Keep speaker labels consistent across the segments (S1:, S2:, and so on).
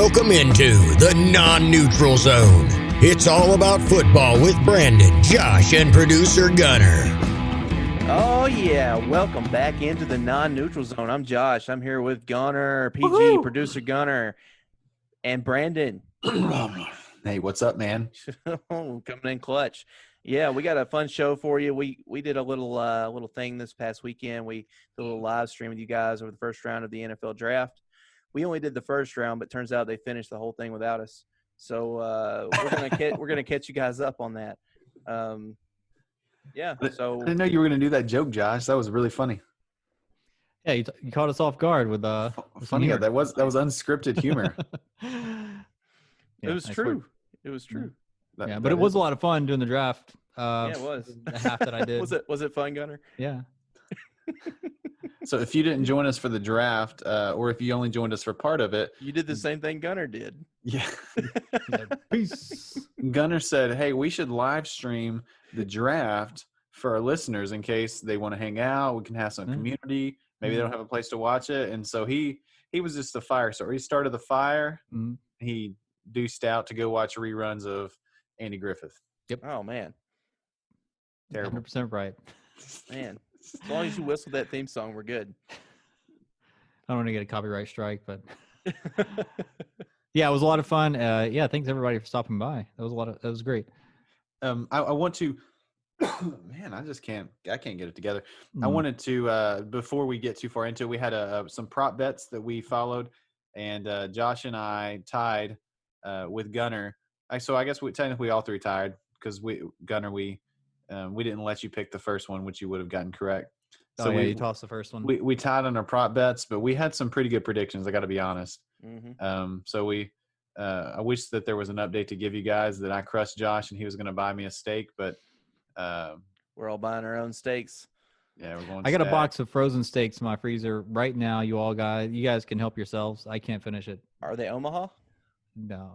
S1: Welcome into the non-neutral zone. It's all about football with Brandon, Josh, and producer Gunner.
S2: Oh, yeah. Welcome back into the non-neutral zone. I'm Josh. I'm here with Gunner, PG,
S3: Woo-hoo!
S2: producer Gunner, and Brandon.
S3: Hey, what's up, man?
S2: Coming in clutch. Yeah, we got a fun show for you. We did a little thing this past weekend. We did a little live stream with you guys over the first round of the NFL draft. We only did the first round, but turns out they finished the whole thing without us. So we're gonna catch you guys up on that. Yeah. So
S3: I didn't know you were going to do that joke, Josh. That was really funny.
S4: Yeah, you caught us off guard with
S3: Funny, yeah, that was unscripted humor.
S2: it was true. It was true.
S4: Yeah, but it was a lot of fun doing the draft.
S2: Yeah, it was.
S4: The half that I did.
S2: Was it fun, Gunner?
S4: Yeah.
S3: So if you didn't join us for the draft, or if you only joined us for part of it,
S2: You did the same thing Gunner did.
S3: yeah,
S4: Peace.
S3: Gunner said, "Hey, we should live stream the draft for our listeners in case they want to hang out. We can have some community. Maybe they don't have a place to watch it." And so he was just the fire starter. He started the fire.
S4: Mm-hmm.
S3: He deuced out to go watch reruns of Andy Griffith.
S2: Oh man,
S3: Terrible.
S4: 100% right.
S2: man. As long as you whistle that theme song, we're good.
S4: I don't want to get a copyright strike, but yeah, it was a lot of fun. Yeah, thanks everybody for stopping by. That was great.
S3: I want to, man, I can't get it together. I
S4: Mhm.
S3: wanted to, before we get too far into it, we had some prop bets that we followed, and Josh and I tied with Gunner. So I guess technically all three tied because Gunner, we didn't let you pick the first one, which you would have gotten correct. So
S4: you tossed the first one.
S3: We tied on our prop bets, but we had some pretty good predictions. I got to be honest.
S2: Mm-hmm.
S3: So I wish that there was an update to give you guys that I crushed Josh and he was going to buy me a steak, but
S2: We're all buying our own steaks.
S3: yeah, we're going.
S4: I got a
S3: stack.
S4: box of frozen steaks in my freezer right now. You guys can help yourselves. I can't finish it.
S2: Are they Omaha?
S4: No,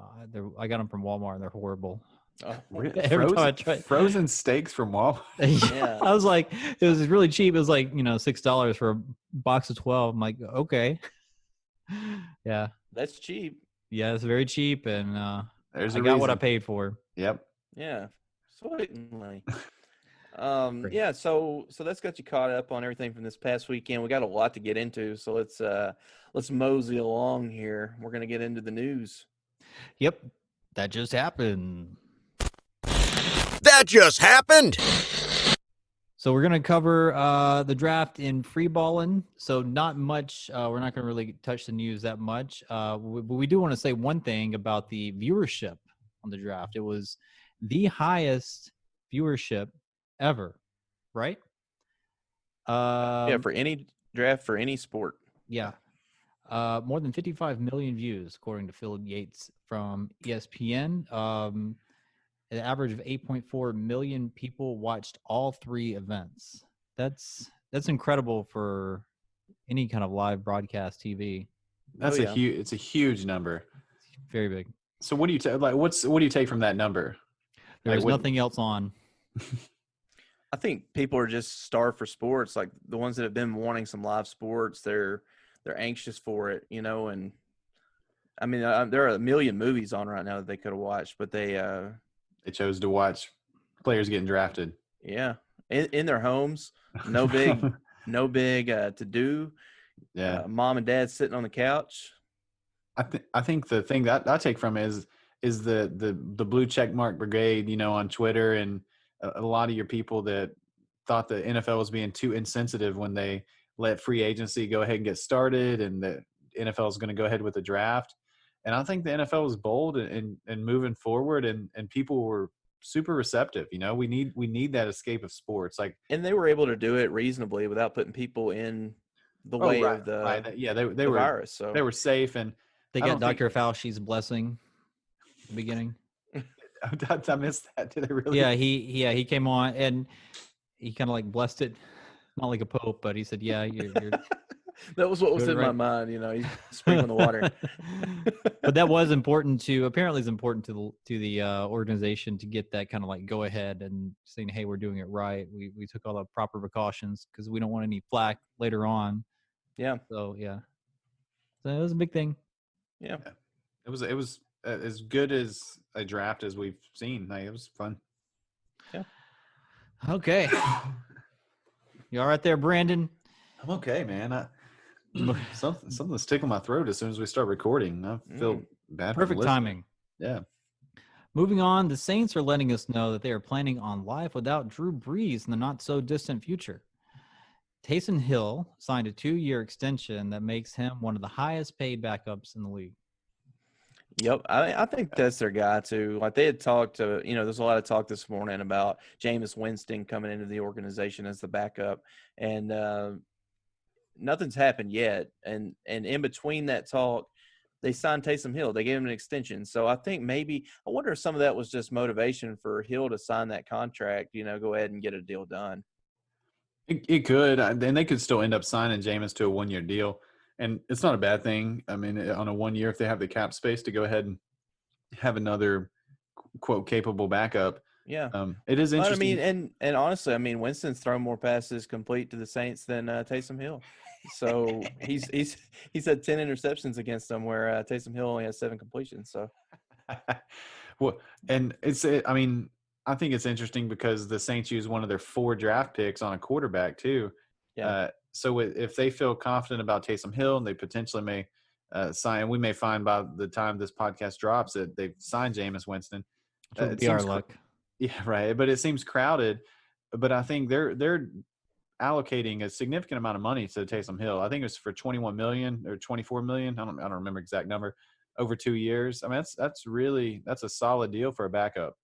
S4: I got them from Walmart. And they're horrible.
S2: Oh,
S3: Really?
S4: Every time I try-
S3: Frozen steaks from Walmart.
S2: Yeah.
S4: I was like, it was really cheap. It was like, $6 for a box of 12. I'm like, okay. Yeah.
S2: That's cheap.
S4: Yeah, it's very cheap. And I
S3: There's
S4: got what I paid for.
S3: Yep.
S2: Yeah, certainly. Yeah, so that's got you caught up on everything from this past weekend. We got a lot to get into, so let's mosey along here. We're gonna get into the news.
S4: Yep. That just happened.
S1: That just happened.
S4: So we're going to cover the draft in free balling. So not much. We're not going to really touch the news that much. But we do want to say one thing about the viewership on the draft. It was the highest viewership ever, right?
S2: Yeah, for any draft for any sport.
S4: Yeah. More than 55 million views, according to Phil Yates from ESPN. An average of 8.4 million people watched all three events. That's incredible for any kind of live broadcast TV.
S3: That's
S2: Oh, yeah.
S3: it's a huge number.
S4: Very big.
S3: So what do you take? What do you take from that number?
S4: There's
S3: what-
S4: nothing else on.
S2: I think people are just starved for sports. Like the ones that have been wanting some live sports, they're anxious for it, and I mean, there are a million movies on right now that they could have watched, but they
S3: chose to watch players getting drafted.
S2: yeah, in their homes, no big to do.
S3: Yeah,
S2: mom and dad sitting on the couch.
S3: I think the thing that I take from it is the blue check mark brigade, on Twitter, and a lot of your people that thought the NFL was being too insensitive when they let free agency go ahead and get started, and the NFL is going to go ahead with the draft. And I think the NFL was bold and moving forward, and people were super receptive. We need that escape of sports.
S2: And they were able to do it reasonably without putting people in the way of the
S3: yeah, they
S2: the
S3: were
S2: virus. So
S3: they were safe, and
S4: They
S3: I
S4: got
S3: don't think-
S4: Dr. Fauci's blessing at the beginning.
S3: I missed that. Did they really?
S4: Yeah, he came on and he kind of like blessed it, not like a pope, but he said, "Yeah, you're
S2: that was what was
S4: Doing
S2: in
S4: it
S2: my
S4: right.
S2: mind. He's sprinkling the water.
S4: But that was important apparently it's important to the organization to get that kind of like go ahead and saying, hey, we're doing it right. We took all the proper precautions because we don't want any flack later on.
S2: Yeah.
S4: So yeah, so it was a big thing.
S2: Yeah.
S3: It was as good as a draft as we've seen. Like, it was fun.
S4: Okay. You all right there, Brandon?
S3: I'm okay, man. Something's tickling my throat as soon as we start recording. I feel bad.
S4: Perfect timing.
S3: Yeah.
S4: Moving on, the Saints are letting us know that they are planning on life without Drew Brees in the not-so-distant future. Taysom Hill signed a 2-year extension that makes him one of the highest-paid backups in the league.
S2: Yep, I think that's their guy too. Like they had talked to, there's a lot of talk this morning about Jameis Winston coming into the organization as the backup, and nothing's happened yet. And in between that talk, they signed Taysom Hill. They gave him an extension. So I think I wonder if some of that was just motivation for Hill to sign that contract. Go ahead and get a deal done.
S3: It could, and they could still end up signing Jameis to a 1-year deal. And it's not a bad thing. I mean, on a 1 year, if they have the cap space to go ahead and have another quote capable backup,
S2: yeah,
S3: it is interesting.
S2: And honestly, Winston's thrown more passes complete to the Saints than Taysom Hill. So he's had 10 interceptions against them, where Taysom Hill only has 7 completions. So,
S3: well, and I think it's interesting because the Saints use one of their 4 draft picks on a quarterback too.
S2: Yeah.
S3: So if they feel confident about Taysom Hill, and they potentially may sign, we may find by the time this podcast drops that they've signed Jameis Winston.
S4: Which would be our luck.
S3: Yeah, right. But it seems crowded. But I think they're allocating a significant amount of money to Taysom Hill. I think it was for $21 million or $24 million. I don't remember exact number, over 2 years. I mean, that's a solid deal for a backup.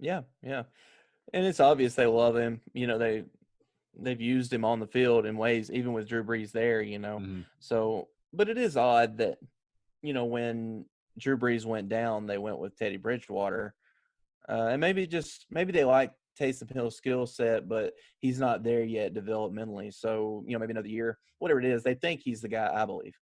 S2: Yeah, yeah. And it's obvious they love him. They've used him on the field in ways, even with Drew Brees there,
S3: Mm-hmm.
S2: So, but it is odd that, when Drew Brees went down, they went with Teddy Bridgewater. And maybe they like Taysom Hill's skill set, but he's not there yet developmentally. So, maybe another year, whatever it is, they think he's the guy, I believe.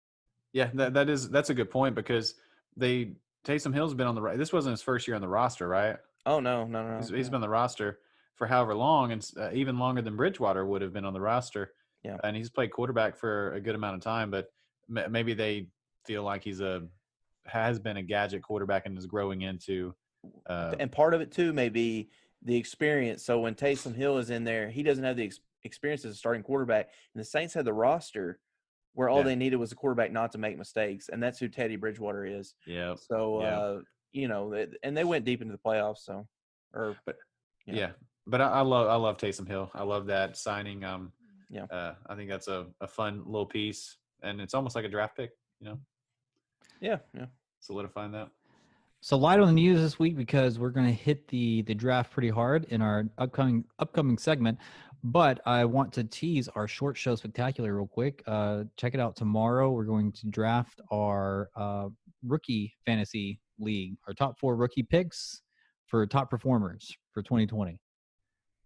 S3: Yeah, that's a good point, because Taysom Hill's been on the right. This wasn't his first year on the roster, right?
S2: Oh, no.
S3: He's been on the roster for however long, and even longer than Bridgewater would have been on the roster.
S2: Yeah.
S3: And he's played quarterback for a good amount of time, but maybe they feel like has been a gadget quarterback and is growing into.
S2: And part of it too may be the experience. So when Taysom Hill is in there, he doesn't have the experience as a starting quarterback, and the Saints had the roster where all they needed was a quarterback not to make mistakes, and that's who Teddy Bridgewater is.
S3: Yeah.
S2: So and they went deep into the playoffs. So,
S3: But I love Taysom Hill. I love that signing.
S2: Yeah.
S3: I think that's a fun little piece, and it's almost like a draft pick.
S2: Yeah.
S3: Solidifying that.
S4: So light on the news this week, because we're going to hit the draft pretty hard in our upcoming segment. But I want to tease our short show spectacular real quick. Check it out tomorrow. We're going to draft our rookie fantasy league, our top 4 rookie picks for top performers for 2020.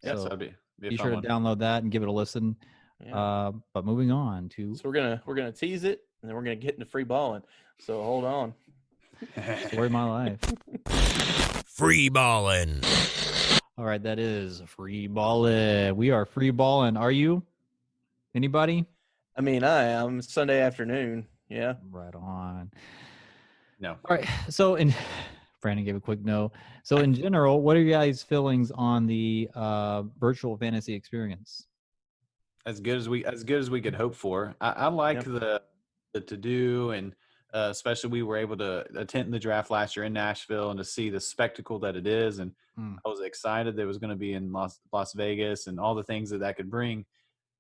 S3: Yeah, so
S4: so
S3: that'd be
S4: be sure to download that and give it a listen.
S2: Yeah.
S4: But moving on to,
S2: So we're gonna tease it, and then we're gonna get into free balling. So hold on.
S4: story of my life.
S1: Free ballin'.
S4: All right, that is free balling. We are free balling. Are you? Anybody?
S2: I am Sunday afternoon. Yeah.
S4: Right on.
S3: No.
S4: All right. So Brandon gave a quick no. So in general, what are your guys' feelings on the virtual fantasy experience?
S3: As good as we could hope for. I like the to do, and especially we were able to attend the draft last year in Nashville and to see the spectacle that it is. And I was excited that it was going to be in Las Vegas and all the things that could bring.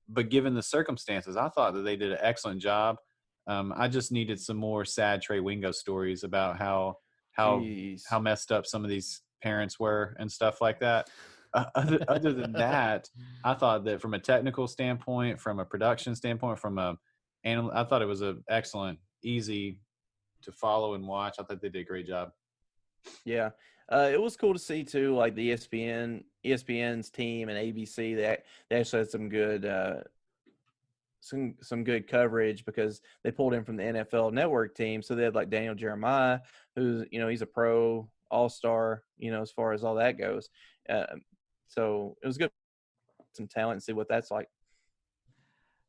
S3: But given the circumstances, I thought that they did an excellent job. I just needed some more sad Trey Wingo stories about how messed up some of these parents were and stuff like that. Other than that, I thought that from a technical standpoint, from a production standpoint, I thought it was an excellent, easy to follow and watch. I thought they did a great job.
S2: Yeah. It was cool to see too, like the ESPN's team and ABC, they actually had some good some good coverage, because they pulled in from the NFL Network team. So they had like Daniel Jeremiah, who's, he's a pro all-star, as far as all that goes. So it was good, some talent, and see what that's like.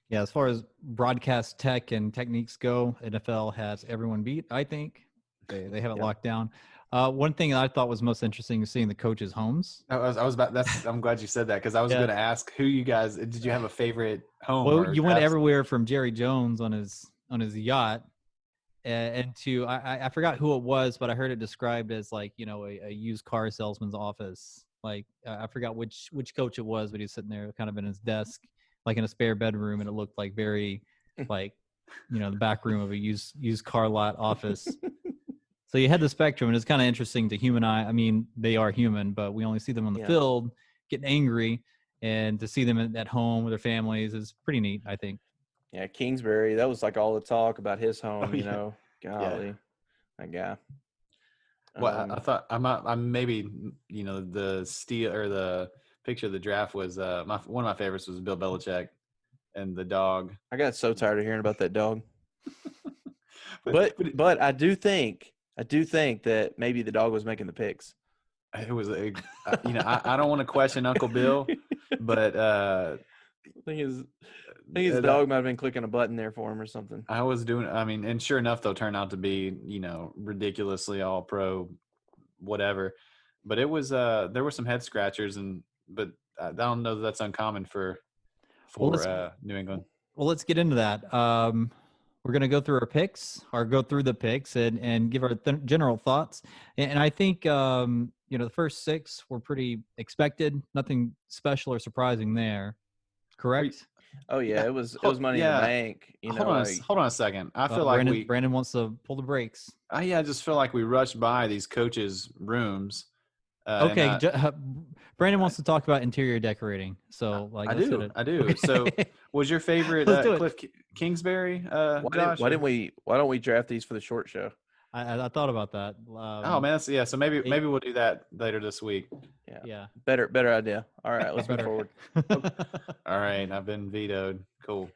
S4: Yeah, as far as broadcast tech and techniques go, NFL has everyone beat, I think. They have it
S2: Yeah.
S4: locked down. One thing that I thought was most interesting is seeing the coaches' homes.
S3: I was about that's. I'm glad you said that because I was
S4: Yeah.
S3: going to ask who you guys did you have a favorite home?
S4: Well,
S3: or
S4: you went
S3: draft-
S4: everywhere from Jerry Jones on his yacht, and to I forgot who it was, but I heard it described as like a used car salesman's office. Like I forgot which coach it was, but he was sitting there kind of in his desk, like in a spare bedroom, and it looked like very like the back room of a used car lot office. So you had the spectrum, and it's kind of interesting to human eye. I mean, they are human, but we only see them on the
S2: Yeah.
S4: field getting angry, and to see them at home with their families is pretty neat, I think.
S2: Yeah, Kingsbury. That was like all the talk about his home.
S3: Oh, yeah.
S2: Golly, that guy.
S3: Well, I thought I'm maybe the steal or the picture of the draft was one of my favorites was Bill Belichick and the dog.
S2: I got so tired of hearing about that dog. But I do think that maybe the dog was making the picks.
S3: it was I don't want to question Uncle Bill, but
S2: I think his dog might have been clicking a button there for him or something.
S3: I was doing. I mean, and sure enough, they'll turn out to be ridiculously all pro, whatever. But it was there were some head scratchers, but I don't know that that's uncommon for New England.
S4: Well, let's get into that. We're going to go through the picks and give our general thoughts. And I think, the first six were pretty expected. Nothing special or surprising there. Correct?
S2: Oh yeah,
S3: Yeah.
S2: it was money in the bank.
S3: Hold on a second. I feel like
S4: Brandon wants to pull the brakes.
S3: I just feel like we rushed by these coaches' rooms.
S4: Okay, Brandon wants to talk about interior decorating. So,
S3: I do. So, was your favorite Cliff Kingsbury?
S2: Why don't we draft these for the short show?
S4: I thought about that.
S3: Oh man, so maybe we'll do that later this week.
S4: Yeah.
S2: Better idea. All right, let's move forward.
S3: All right, I've been vetoed. Cool.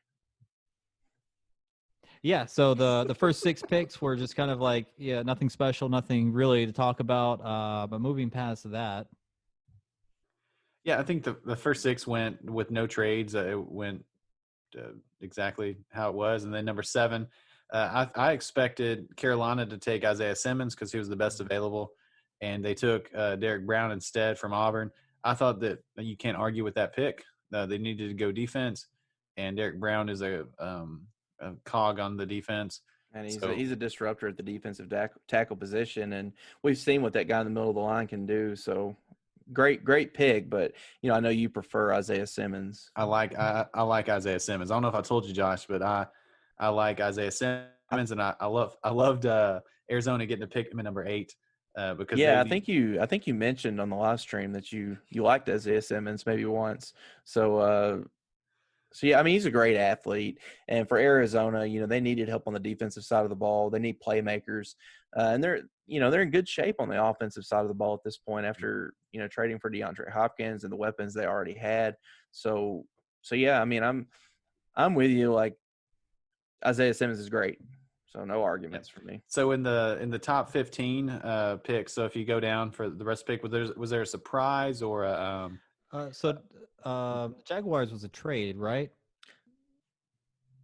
S4: Yeah, so the first six picks were just kind of like, nothing special, nothing really to talk about. But moving past that.
S3: Yeah, I think the first six went with no trades. It went exactly how it was. And then number 7, I expected Carolina to take Isaiah Simmons because he was the best available. And they took Derek Brown instead from Auburn. I thought that you can't argue with that pick. They needed to go defense. And Derek Brown is a cog on the defense.
S2: And he's a disruptor at the defensive tackle position. And we've seen what that guy in the middle of the line can do. So great pick, but I know you prefer Isaiah Simmons.
S3: I like Isaiah Simmons. I don't know if I told you, Josh, but I like Isaiah Simmons, and I loved Arizona getting to pick him at number 8 because
S2: I think you mentioned on the live stream that you liked Isaiah Simmons maybe once. So yeah, I mean, he's a great athlete, and for Arizona, they needed help on the defensive side of the ball. They need playmakers, and they're in good shape on the offensive side of the ball at this point after trading for DeAndre Hopkins and the weapons they already had. So yeah, I mean, I'm with you. Like, Isaiah Simmons is great, so no arguments for me.
S3: So in the top 15 picks, so if you go down for the rest of the pick, was there a surprise or a
S4: Jaguars was a trade, right?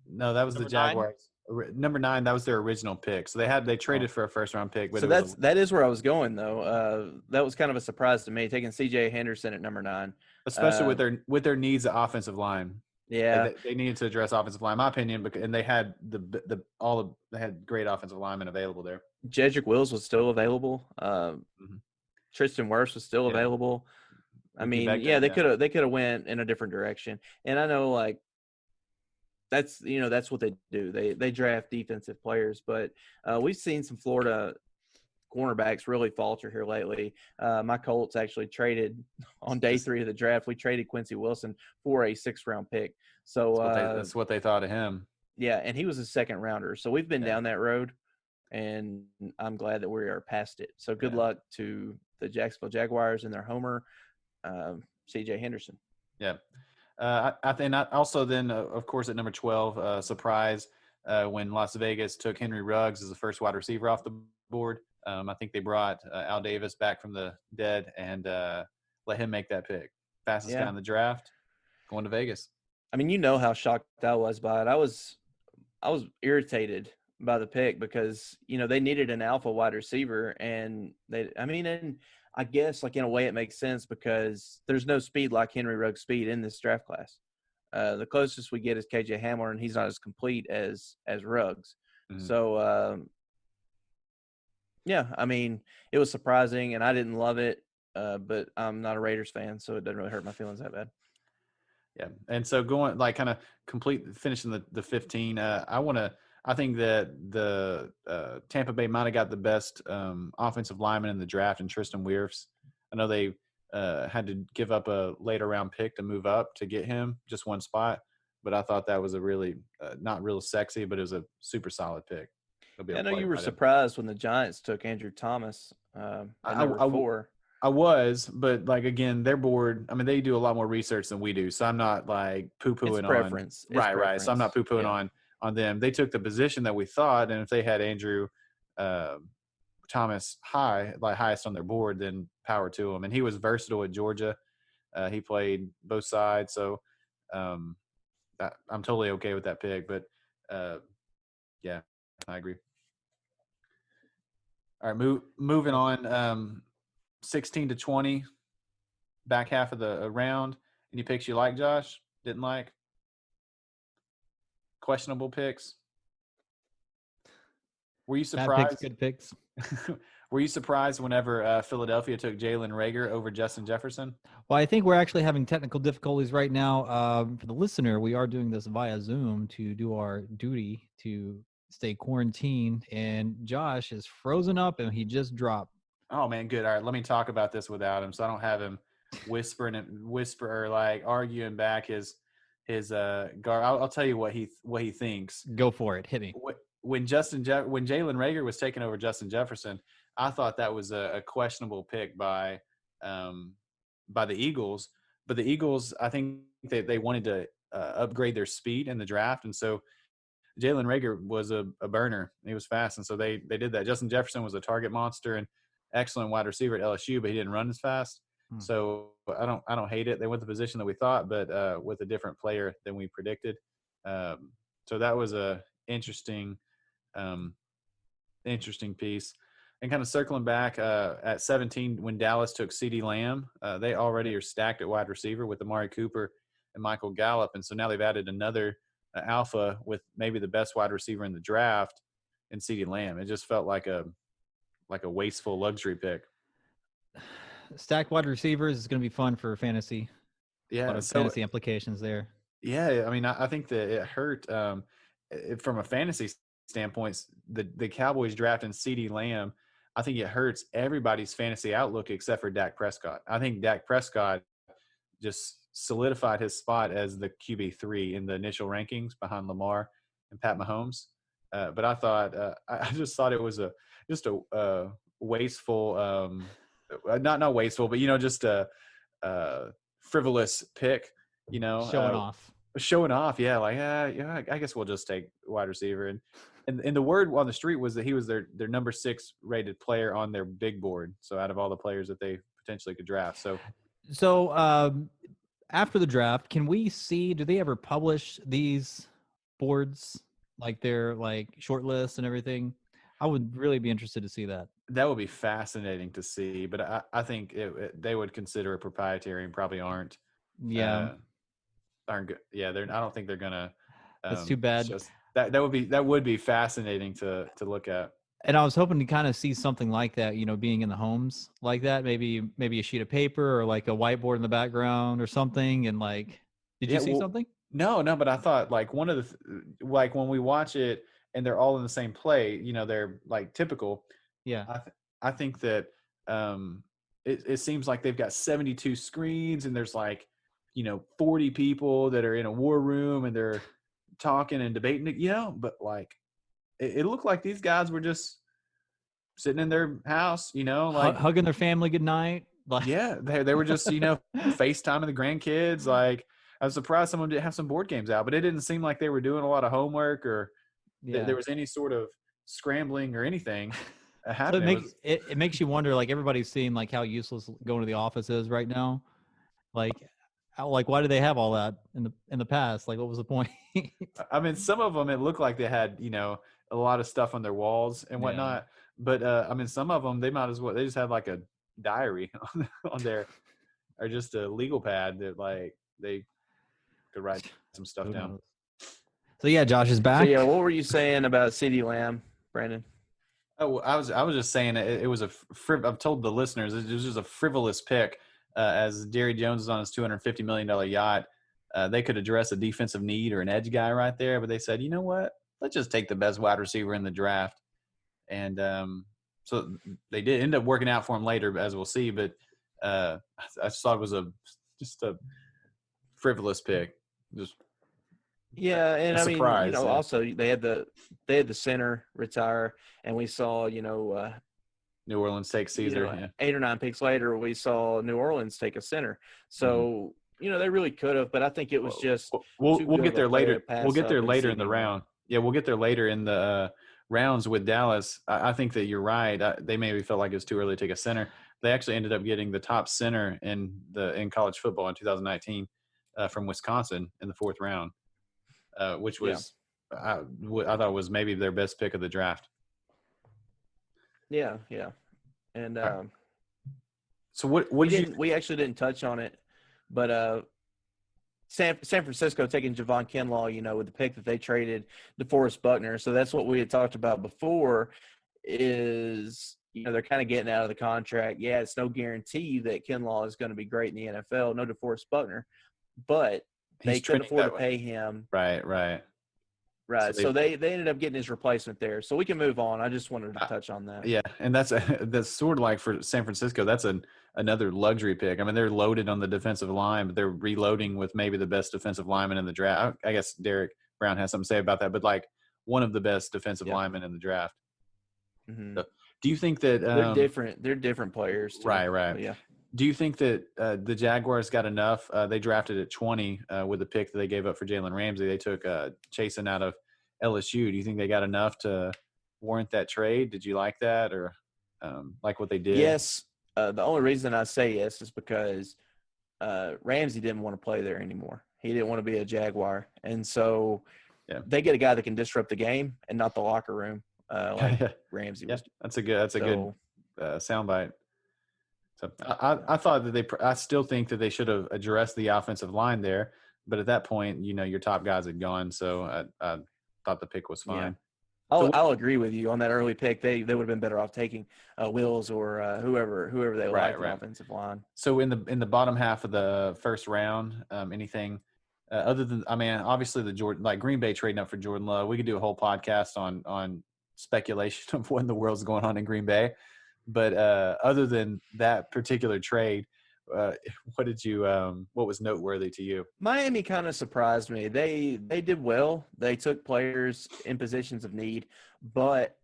S3: No, that was
S4: Number
S3: the Jaguars. Number 9, that was their original pick. So they traded for a first round pick. But
S2: so that is where I was going though. That was kind of a surprise to me, taking C.J. Henderson at number 9,
S3: especially with their needs of offensive line.
S2: Yeah,
S3: they needed to address offensive line, in my opinion, and they had they had great offensive linemen available there.
S2: Jedrick Wills was still available. Tristan Wirfs was still available. I mean, they could have went in a different direction. And I know, like, that's what they do. They draft defensive players, but we've seen some Florida cornerbacks really falter here lately. My Colts actually traded on day 3 of the draft. We traded Quincy Wilson for a 6th round pick. So
S3: that's what they thought of him.
S2: Yeah, and he was a 2nd rounder. So we've been down that road, and I'm glad that we are past it. So good luck to the Jacksonville Jaguars and their homer, C.J. Henderson.
S3: Yeah. I think also then, of course, at number 12, surprise when Las Vegas took Henry Ruggs as the first wide receiver off the board. I think they brought Al Davis back from the dead and let him make that pick. Fastest guy in the draft, going to Vegas.
S2: I mean, how shocked I was by it. I was irritated by the pick because, they needed an alpha wide receiver. And and I guess like in a way it makes sense because there's no speed like Henry Ruggs' speed in this draft class. The closest we get is KJ Hamler, and he's not as complete as Ruggs.
S3: Mhm.
S2: So, it was surprising, and I didn't love it, but I'm not a Raiders fan, so it doesn't really hurt my feelings that bad.
S3: Yeah, and so going like kind of finishing the 15. I think that the Tampa Bay might have got the best offensive lineman in the draft in Tristan Wirfs. I know they had to give up a later round pick to move up to get him, just one spot. But I thought that was a really not real sexy, but it was a super solid pick.
S2: I know you were surprised when the Giants took Andrew Thomas at number 4.
S3: I was, but like again, their board. I mean, they do a lot more research than we do, so I'm not like poo-pooing on
S2: preference.
S3: Right. So I'm not poo-pooing on them. They took the position that we thought, and if they had Andrew Thomas highest on their board, then power to him. And he was versatile at Georgia. He played both sides, so I'm totally okay with that pick. But yeah, I agree. All right, moving on. 16 to 20, back half of the round. Any picks you like, Josh? Didn't like? Questionable picks? Were you surprised?
S4: Good picks.
S3: Were you surprised whenever Philadelphia took Jalen Reagor over Justin Jefferson?
S4: Well, I think we're actually having technical difficulties right now. For the listener, we are doing this via Zoom to do our duty to stay quarantined, and Josh is frozen up and he just dropped.
S3: Oh man, good. All right, let me talk about this without him, so I don't have him whisper or like arguing back his guard. I'll tell you what he thinks.
S4: Go for it. Hit me.
S3: When Jalen Reagor was taking over Justin Jefferson, I thought that was a questionable pick by the Eagles. But the Eagles, I think they wanted to upgrade their speed in the draft, and so Jalen Reagor was a burner. He was fast, and so they did that. Justin Jefferson was a target monster and excellent wide receiver at LSU, but he didn't run as fast. So I don't hate it. They went the position that we thought, but with a different player than we predicted. So that was a interesting piece. And kind of circling back at 17, when Dallas took CeeDee Lamb, they already are stacked at wide receiver with Amari Cooper and Michael Gallup, and so now they've added another alpha with maybe the best wide receiver in the draft in CeeDee Lamb. It just felt like a wasteful luxury pick.
S4: Stacked wide receivers is going to be fun for fantasy.
S3: Yeah,
S4: fantasy implications there.
S3: Yeah, I mean, I think that it hurt from a fantasy standpoint. The Cowboys drafting CeeDee Lamb, I think it hurts everybody's fantasy outlook except for Dak Prescott. I think Dak Prescott just solidified his spot as the QB3 in the initial rankings behind Lamar and Pat Mahomes. But I thought I just thought it was a wasteful, not wasteful, but just a frivolous pick. Showing off. Yeah, like I guess we'll just take wide receiver. And the word on the street was that he was their number 6 rated player on their big board. So out of all the players that they potentially could draft,
S4: so after the draft, can we see? Do they ever publish these boards, like their short list and everything? I would really be interested to see that.
S3: That would be fascinating to see, but I think they would consider it proprietary and probably aren't.
S4: Yeah,
S3: aren't good. Yeah, I don't think they're gonna.
S4: That's too bad.
S3: That would be fascinating to look at.
S4: And I was hoping to kind of see something like that, being in the homes like that. Maybe a sheet of paper or like a whiteboard in the background or something. And did you see something?
S3: No, but I thought one of the when we watch it and they're all in the same play, they're typical.
S4: Yeah.
S3: I think that it seems like they've got 72 screens and there's 40 people that are in a war room and they're talking and debating, but it looked like these guys were just sitting in their house,
S4: hugging their family goodnight.
S3: Yeah, they were just, FaceTiming the grandkids. I was surprised someone didn't have some board games out, but it didn't seem like they were doing a lot of homework or there was any sort of scrambling or anything happening.
S4: So it makes you wonder, everybody's seeing how useless going to the office is right now. Why do they have all that in the past? What was the point?
S3: I mean, some of them, it looked like they had, a lot of stuff on their walls and
S4: Yeah.
S3: whatnot. But I mean, some of them they might as well they just have like a diary on their or just a legal pad that like they could write some stuff
S4: Who
S3: down.
S4: knows? So yeah, Josh is back.
S2: So yeah, what were you saying about CeeDee Lamb, Brandon?
S3: Oh, I was just saying it was I've told the listeners it was just a frivolous pick. As Jerry Jones is on his $250 million yacht, they could address a defensive need or an edge guy right there, but they said, you know what? Let's just take the best wide receiver in the draft. And so they did end up working out for him later, as we'll see. But I just thought it was just a frivolous pick. Just
S2: Yeah, and I mean,
S3: surprise, yeah.
S2: also they had the center retire, and we saw,
S3: New Orleans takes Caesar. Yeah.
S2: 8 or 9 picks later, we saw New Orleans take a center. So they really could have, but I think it was just
S3: we'll
S2: too good
S3: get
S2: of a
S3: there
S2: player
S3: later.
S2: to pass
S3: We'll get
S2: up
S3: there
S2: and
S3: later in the
S2: CeeDee
S3: round. Yeah, we'll get there later in the rounds with Dallas. I think that you're right. They maybe felt like it was too early to take a center. They actually ended up getting the top center in college football in 2019 from Wisconsin in the 4th round, which was I thought was maybe their best pick of the draft.
S2: Yeah. And
S3: so what
S2: we actually didn't touch on it, but San Francisco taking Javon Kinlaw, with the pick that they traded DeForest Buckner. So that's what we had talked about before is, they're kind of getting out of the contract. Yeah, it's no guarantee that Kinlaw is going to be great in the NFL. No DeForest Buckner, but they could afford to pay him.
S3: Right.
S2: Right. So they ended up getting his replacement there. So we can move on. I just wanted to touch on that.
S3: Yeah, and that's sort of like for San Francisco, that's another luxury pick. I mean, they're loaded on the defensive line, but they're reloading with maybe the best defensive lineman in the draft. I guess Derek Brown has something to say about that, but like one of the best defensive linemen in the draft.
S2: Mm-hmm.
S3: So, do you think that
S2: they're different? They're different players, too.
S3: Right.
S2: But yeah.
S3: Do you think that the Jaguars got enough? They drafted at 20 with the pick that they gave up for Jalen Ramsey. They took Chasen out of LSU. Do you think they got enough to warrant that trade? Did you like that or like what they did?
S2: Yes. The only reason I say yes is because Ramsey didn't want to play there anymore. He didn't want to be a Jaguar. And so they get a guy that can disrupt the game and not the locker room like Ramsey was.
S3: That's a good soundbite. So I thought that I still think that they should have addressed the offensive line there, but at that point, your top guys had gone, so I thought the pick was fine.
S2: Yeah. I'll agree with you on that early pick. They would have been better off taking Wills or whoever they like the offensive line.
S3: So in the bottom half of the first round, anything other than obviously the Jordan, like Green Bay trading up for Jordan Love, we could do a whole podcast on speculation of what in the world's going on in Green Bay. But other than that particular trade, what was noteworthy to you?
S2: Miami kind of surprised me. They did well. They took players in positions of need, but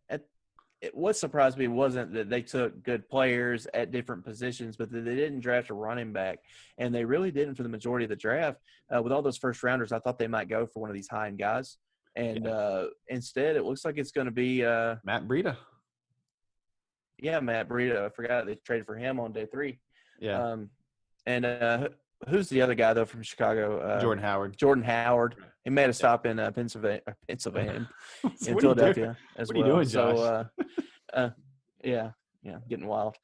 S2: what surprised me wasn't that they took good players at different positions, but that they didn't draft a running back, and they really didn't for the majority of the draft. With all those first rounders, I thought they might go for one of these high-end guys, and instead it looks like it's going to be
S3: Matt Breida.
S2: Yeah, Matt Breida. I forgot they traded for him on day 3.
S3: Yeah.
S2: And who's the other guy though from Chicago?
S3: Jordan Howard.
S2: Jordan Howard. He made a stop in Pennsylvania, in Philadelphia as well.
S3: What are you doing, Josh?
S2: So, yeah, getting wild.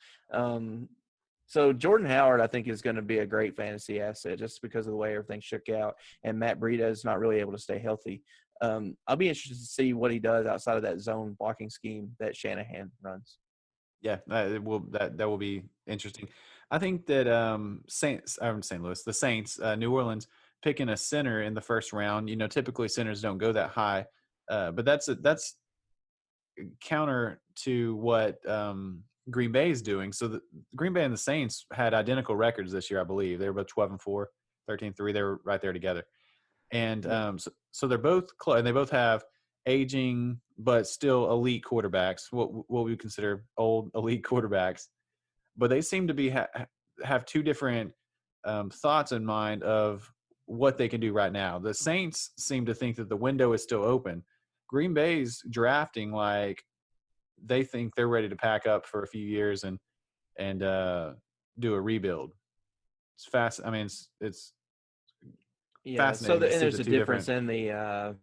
S2: So Jordan Howard, I think, is going to be a great fantasy asset just because of the way everything shook out, and Matt Breida is not really able to stay healthy. I'll be interested to see what he does outside of that zone blocking scheme that Shanahan runs.
S3: Yeah, that will be interesting. I think that the Saints, New Orleans, picking a center in the first round. Typically centers don't go that high, but that's counter to what Green Bay is doing. So the Green Bay and the Saints had identical records this year, I believe. They were both 12-4, 13-3. They were right there together, and so they're both close, and they both have aging but still elite quarterbacks, what we consider old elite quarterbacks, but they seem to be have two different thoughts in mind of what they can do right now. The Saints seem to think that the window is still open. Green Bay's drafting like they think they're ready to pack up for a few years and do a rebuild. It's fast. I mean, it's
S2: fascinating. So there's a difference in the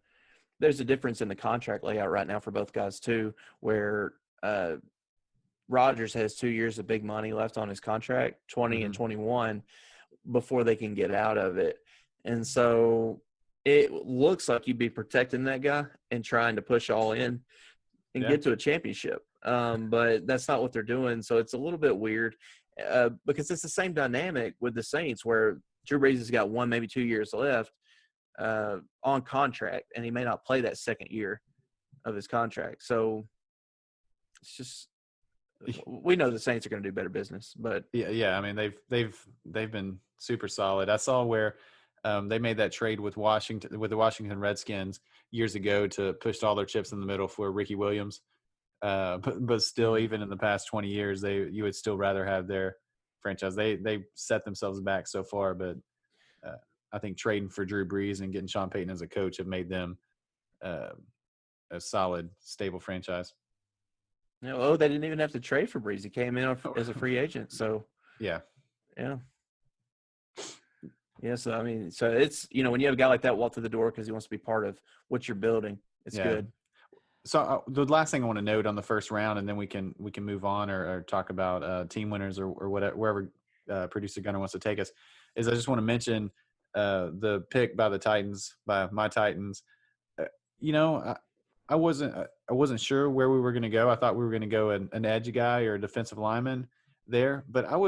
S2: there's a difference in the contract layout right now for both guys too, where Rodgers has 2 years of big money left on his contract, 20 and 21, before they can get out of it. And so it looks like you'd be protecting that guy and trying to push all in and get to a championship. But that's not what they're doing. So it's a little bit weird because it's the same dynamic with the Saints where Drew Brees has got 1, maybe 2 years left on contract, and he may not play that second year of his contract. So it's just we know the Saints are going to do better business, but
S3: yeah. I mean, they've been super solid. I saw where they made that trade with the Washington Redskins years ago to push all their chips in the middle for Ricky Williams. But still, even in the past 20 years, you would still rather have their franchise. They set themselves back so far, but I think trading for Drew Brees and getting Sean Payton as a coach have made them a solid, stable franchise.
S2: No, they didn't even have to trade for Brees. He came in as a free agent. So
S3: yeah.
S2: So I mean, so it's when you have a guy like that walk through the door because he wants to be part of what you're building, it's good.
S3: So the last thing I want to note on the first round, and then we can move on or talk about team winners or whatever, wherever producer Gunner wants to take us, is I just want to mention the pick by my Titans. I wasn't sure where we were going to go. I thought we were going to go an edge guy or a defensive lineman there, but I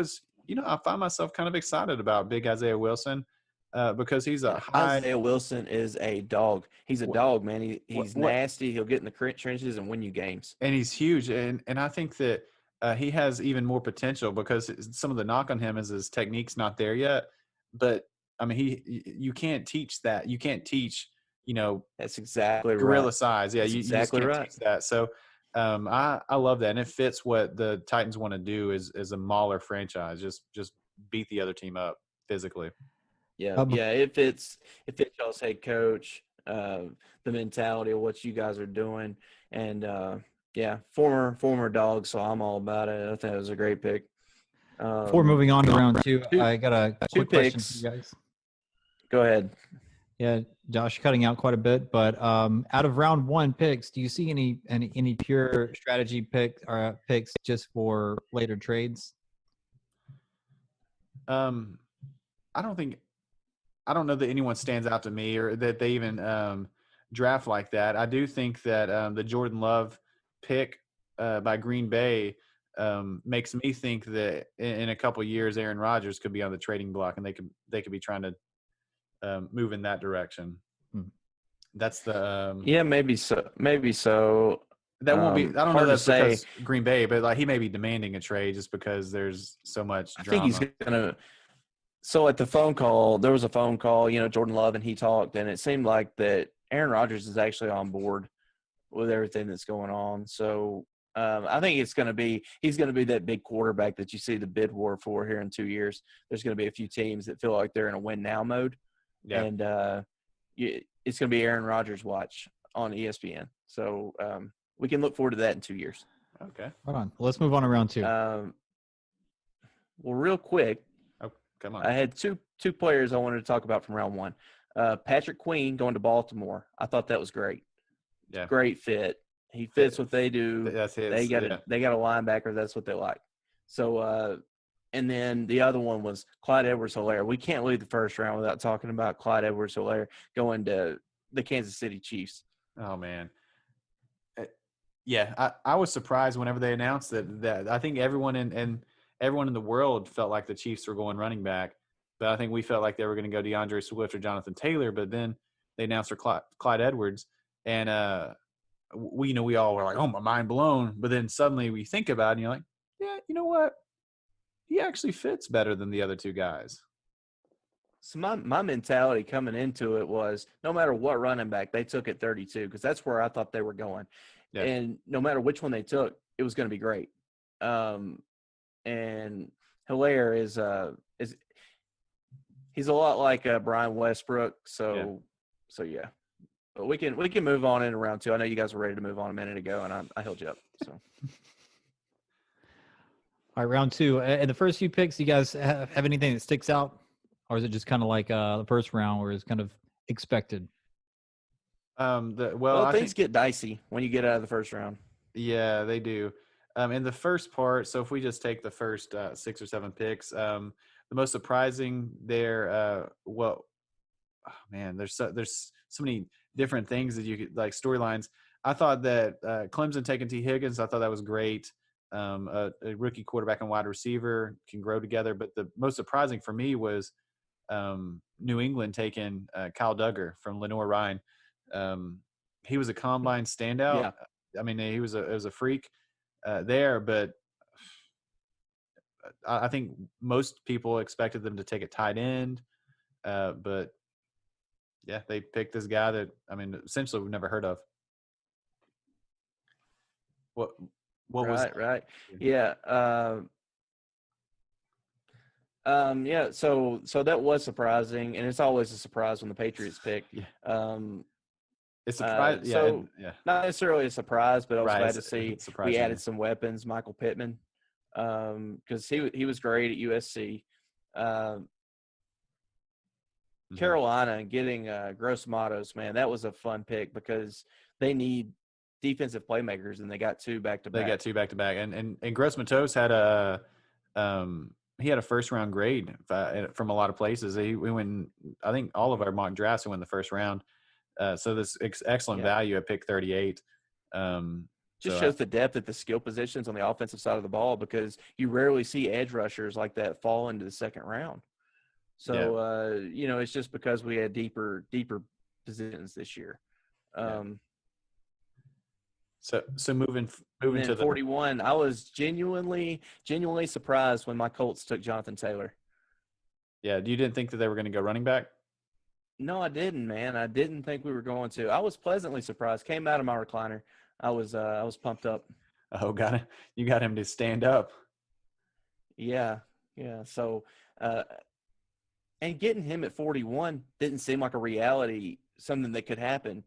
S3: find myself kind of excited about big Isaiah Wilson because he's
S2: Isaiah Wilson is a dog. He's a dog, man. He's nasty. He'll get in the trenches and win you games.
S3: And he's huge. And I think that he has even more potential because some of the knock on him is his technique's not there yet. But I mean, you can't teach that. You can't teach,
S2: that's exactly
S3: gorilla
S2: right.
S3: size. Yeah,
S2: that's
S3: you
S2: exactly
S3: just can't
S2: right.
S3: teach that. So I love that, and it fits what the Titans want to do is a mauler franchise. Just beat the other team up physically.
S2: Yeah, it fits y'all's head coach, the mentality of what you guys are doing, and former dog, so I'm all about it. I think it was a great pick.
S4: Before moving on to round two, I got a quick question for you guys.
S2: Go ahead.
S4: Yeah, Josh, cutting out quite a bit, but out of round one picks, do you see any pure strategy picks just for later trades?
S3: I don't know that anyone stands out to me or that they even draft like that. I do think that the Jordan Love pick by Green Bay makes me think that in a couple of years, Aaron Rodgers could be on the trading block and they could be trying to move in that direction. That's the
S2: maybe so.
S3: That won't be. I don't know that's because Green Bay, but he may be demanding a trade just because there's so much drama.
S2: I think he's gonna. So at the phone call, there was a phone call. Jordan Love and he talked, and it seemed like that Aaron Rodgers is actually on board with everything that's going on. So I think he's going to be that big quarterback that you see the bid war for here in 2 years. There's going to be a few teams that feel like they're in a win now mode. Yeah. And it's going to be Aaron Rodgers watch on ESPN. So we can look forward to that in 2 years.
S3: Okay.
S4: Hold on. Let's move on to round two.
S2: Well, real quick.
S3: Oh, come on.
S2: I had two players I wanted to talk about from round one. Patrick Queen going to Baltimore. I thought that was great.
S3: Yeah.
S2: Great fit. He fits what they do.
S3: That's his,
S2: they got a linebacker. That's what they like. So, and then the other one was Clyde Edwards-Helaire. We can't leave the first round without talking about Clyde Edwards-Helaire going to the Kansas City Chiefs.
S3: Oh, man. Yeah, I was surprised whenever they announced that I think everyone in the world felt like the Chiefs were going running back, but I think we felt like they were going to go DeAndre Swift or Jonathan Taylor, but then they announced for Clyde Edwards, and we all were like, oh, my mind blown. But then suddenly we think about it, and you're like, yeah, you know what? He actually fits better than the other two guys.
S2: So my mentality coming into it was no matter what running back they took at 32, because that's where I thought they were going. Yeah. And no matter which one they took, it was going to be great. And Helaire is he's a lot like Brian Westbrook. So yeah. But we can move on into round two. I know you guys were ready to move on a minute ago, and I held you up. So.
S4: All right, round two. In the first few picks, you guys have anything that sticks out? Or is it just kind of like the first round where it's kind of expected?
S2: Well,
S3: I
S2: things
S3: think
S2: get dicey when you get out of the first round.
S3: yeah, they do. In the first part, so if we just take the first 6 or 7 picks, the most surprising there, oh, man, there's so many different things that you could like storylines. I thought that Clemson taking T. Higgins, I thought that was great. A rookie quarterback and wide receiver can grow together, but the most surprising for me was New England taking Kyle Duggar from Lenore Ryan. Um, he was a combine standout.
S2: Yeah.
S3: I mean, he was a freak there, but I think most people expected them to take a tight end. But yeah, they picked this guy that I mean, essentially we've never heard of. What was
S2: Right. Yeah. Yeah. So that was surprising, and it's always a surprise when the Patriots pick.
S3: yeah,
S2: Um,
S3: it's surprise.
S2: so
S3: Yeah,
S2: not necessarily a surprise, but I was
S3: right.
S2: glad to see
S3: It's
S2: we
S3: surprising.
S2: added some weapons. Michael Pittman, because he was great at USC. Um,
S3: Mhm.
S2: Carolina getting Gross Matos, man, that was a fun pick because they need defensive playmakers, and they got 2 back to
S3: They
S2: back.
S3: got 2 back to back, and Gross Matos had he had a first round grade from a lot of places. We went, I think all of our mock drafts went in the first round. So this excellent
S2: Yeah.
S3: value at pick 38.
S2: Just
S3: So
S2: shows the depth at the skill positions on the offensive side of the ball because you rarely see edge rushers like that fall into the second round. So, it's just because we had deeper positions this year.
S3: So moving
S2: And
S3: to
S2: then
S3: the
S2: 41, I was genuinely surprised when my Colts took Jonathan Taylor.
S3: you didn't think that they were going to go running back?
S2: No, I didn't, man. I didn't think we were going to. I was pleasantly surprised. Came out of my recliner. I was pumped up.
S3: Oh, you got him to stand up.
S2: Yeah. So, and getting him at 41 didn't seem like a reality, something that could happen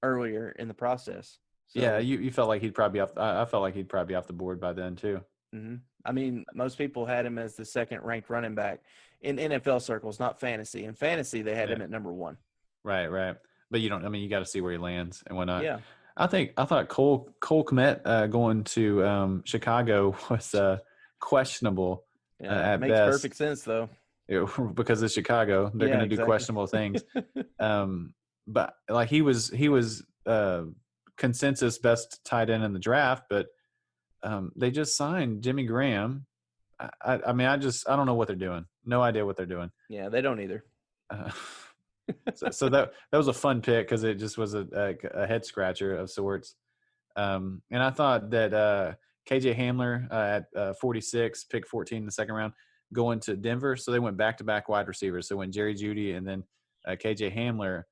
S2: earlier in the process. So,
S3: Yeah, you felt like he'd probably be off. I felt like he'd probably be off the board by then too.
S2: Mm-hmm. I mean, most people had him as the second ranked running back in NFL circles, not fantasy. In fantasy, they had him at number 1.
S3: Right. But you don't. I mean, you got to see where he lands and whatnot.
S2: Yeah.
S3: I thought Cole Kmet going to Chicago was questionable.
S2: Yeah,
S3: at
S2: makes
S3: best.
S2: perfect sense though.
S3: Because it's Chicago, they're going to do questionable things. But like he was consensus best tight end in the draft, but they just signed Jimmy Graham. I mean, I don't know what they're doing. No idea what they're doing.
S2: Yeah, they don't either.
S3: So that was a fun pick because it just was a head scratcher of sorts. And I thought that KJ Hamler at 46, pick 14 in the second round, going to Denver. So they went back-to-back wide receivers. So when Jerry Jeudy and then KJ Hamler,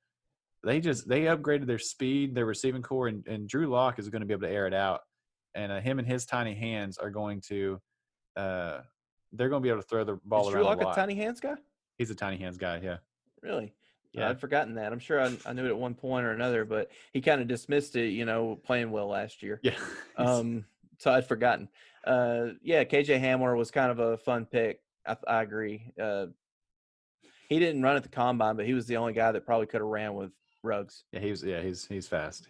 S3: they upgraded their speed, their receiving core, and Drew Lock is going to be able to air it out. And him and his tiny hands are going to they're going to be able to throw the ball around
S2: Drew Lock
S3: a lot.
S2: A tiny hands guy?
S3: He's a tiny hands guy, yeah.
S2: Really?
S3: Yeah.
S2: I'd forgotten that. I'm sure I knew it at one point or another, but he kind of dismissed it, playing well last year.
S3: Yeah.
S2: So I'd forgotten. KJ Hamler was kind of a fun pick. I agree. He didn't run at the combine, but he was the only guy that probably could have ran with Ruggs.
S3: Yeah, he's fast.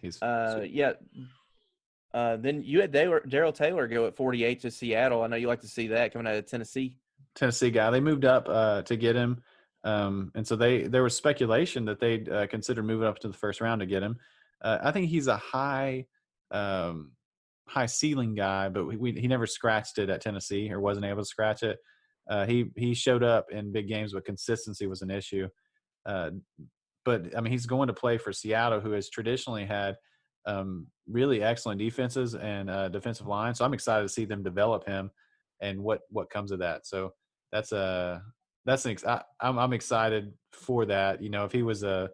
S2: Then you had Darrell Taylor go at 48 to Seattle. I know you like to see that coming out of Tennessee.
S3: Tennessee guy. They moved up to get him. And so there was speculation that they'd consider moving up to the first round to get him. I think he's a high ceiling guy, but he never scratched it at Tennessee or wasn't able to scratch it. He showed up in big games, but consistency was an issue. But I mean, he's going to play for Seattle, who has traditionally had really excellent defenses and defensive line. So I'm excited to see them develop him and what comes of that. So I'm excited for that. If he was I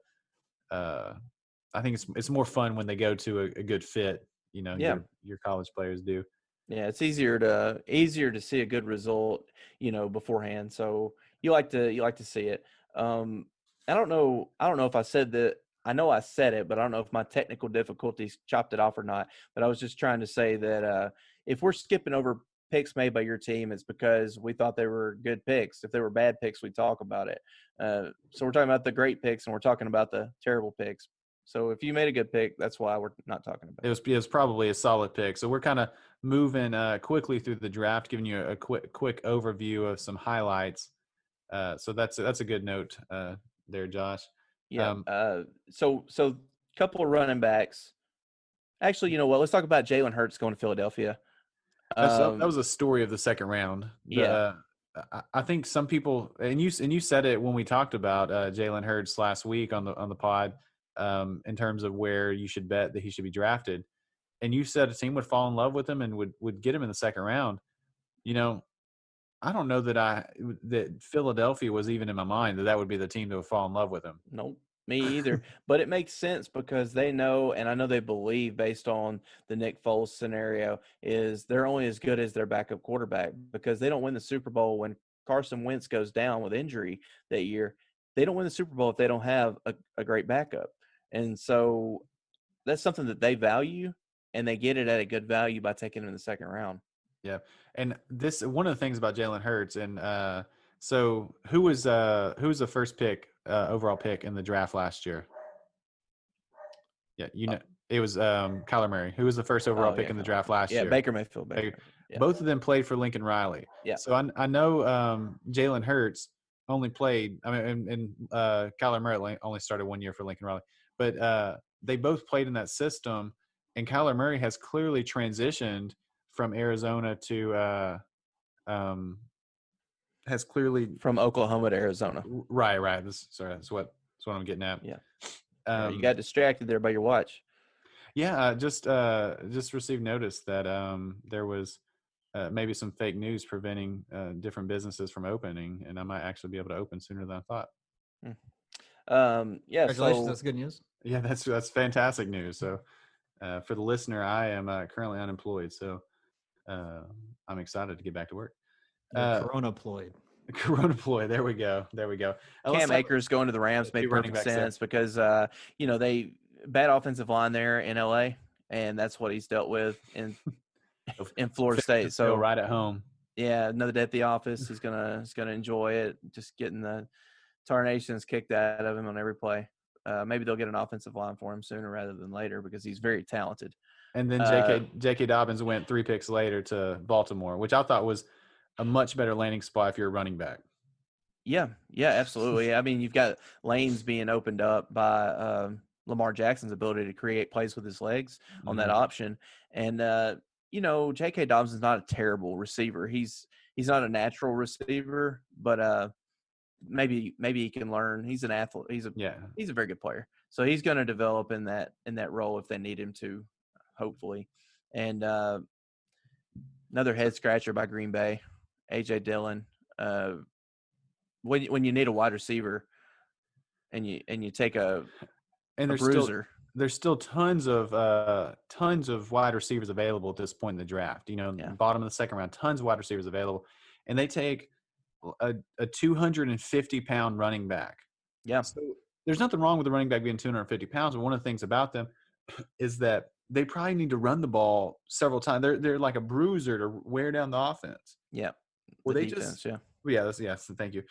S3: think it's more fun when they go to a good fit. Your college players do.
S2: Yeah, it's easier to see a good result, beforehand. So you like to see it. I don't know if I said that. I know I said it, but I don't know if my technical difficulties chopped it off or not. But I was just trying to say that if we're skipping over picks made by your team, it's because we thought they were good picks. If they were bad picks, we talk about it. So we're talking about the great picks and we're talking about the terrible picks. So if you made a good pick, that's why we're not talking about
S3: It was probably a solid pick. So we're kind of moving quickly through the draft, giving you a quick overview of some highlights. So that's a good note there, Josh.
S2: Yeah. So couple of running backs. Actually, you know what? Let's talk about Jalen Hurts going to Philadelphia.
S3: That was a story of the second round.
S2: Yeah.
S3: I think some people, and you said it when we talked about Jalen Hurts last week on the pod, in terms of where you should bet that he should be drafted, and you said a team would fall in love with him and would get him in the second round. You know, I don't know that Philadelphia was even in my mind that would be the team that would fall in love with him.
S2: Nope. Me either. But it makes sense because they know, and I know they believe based on the Nick Foles scenario, is they're only as good as their backup quarterback because they don't win the Super Bowl when Carson Wentz goes down with injury that year. They don't win the Super Bowl if they don't have a great backup. And so that's something that they value, and they get it at a good value by taking him in the second round.
S3: Yeah. And this, one of the things about Jalen Hurts, and so who was the first pick, overall pick in the draft last year? Yeah, you know, it was Kyler Murray. Who was the first overall pick in the draft last year?
S2: Yeah, Baker Mayfield.
S3: Yeah. Both of them played for Lincoln Riley.
S2: Yeah.
S3: So I know Jalen Hurts only played. I mean, and Kyler Murray only started 1 year for Lincoln Riley, but they both played in that system. And Kyler Murray has clearly transitioned from Arizona to has clearly
S2: from Oklahoma to Arizona.
S3: Right. That's what I'm getting at.
S2: Yeah. You got distracted there by your watch.
S3: Yeah, just received notice that there was maybe some fake news preventing different businesses from opening, and I might actually be able to open sooner than I thought.
S2: Yeah,
S4: congratulations. That's good news.
S3: Yeah, that's fantastic news. So for the listener, I am currently unemployed, so I'm excited to get back to work.
S4: Corona-ployed.
S3: Corona-ployed. There we go.
S2: Cam Akers going to the Rams made perfect sense because they bad offensive line there in LA, and that's what he's dealt with in Florida State. So
S3: right at home.
S2: Yeah, another day at the office. He's gonna enjoy it. Just getting the tarnations kicked out of him on every play. Maybe they'll get an offensive line for him sooner rather than later because he's very talented.
S3: And then J.K. Dobbins went 3 picks later to Baltimore, which I thought was a much better landing spot if you're a running back.
S2: Yeah, absolutely. I mean, you've got lanes being opened up by Lamar Jackson's ability to create plays with his legs on that option. And, J.K. Dobbins is not a terrible receiver. He's not a natural receiver, but maybe he can learn. He's an athlete. He's a very good player. So he's going to develop in that role if they need him to, hopefully. And another head scratcher by Green Bay, A.J. Dillon. When you need a wide receiver and you take a bruiser.
S3: There's still tons of wide receivers available at this point in the draft. Bottom of the second round, tons of wide receivers available, and they take a 250-pound running back.
S2: Yeah.
S3: So there's nothing wrong with the running back being 250 pounds, but one of the things about them is that they probably need to run the ball several times. They're like a bruiser to wear down the offense.
S2: Yeah.
S3: Well, they defense, thank you.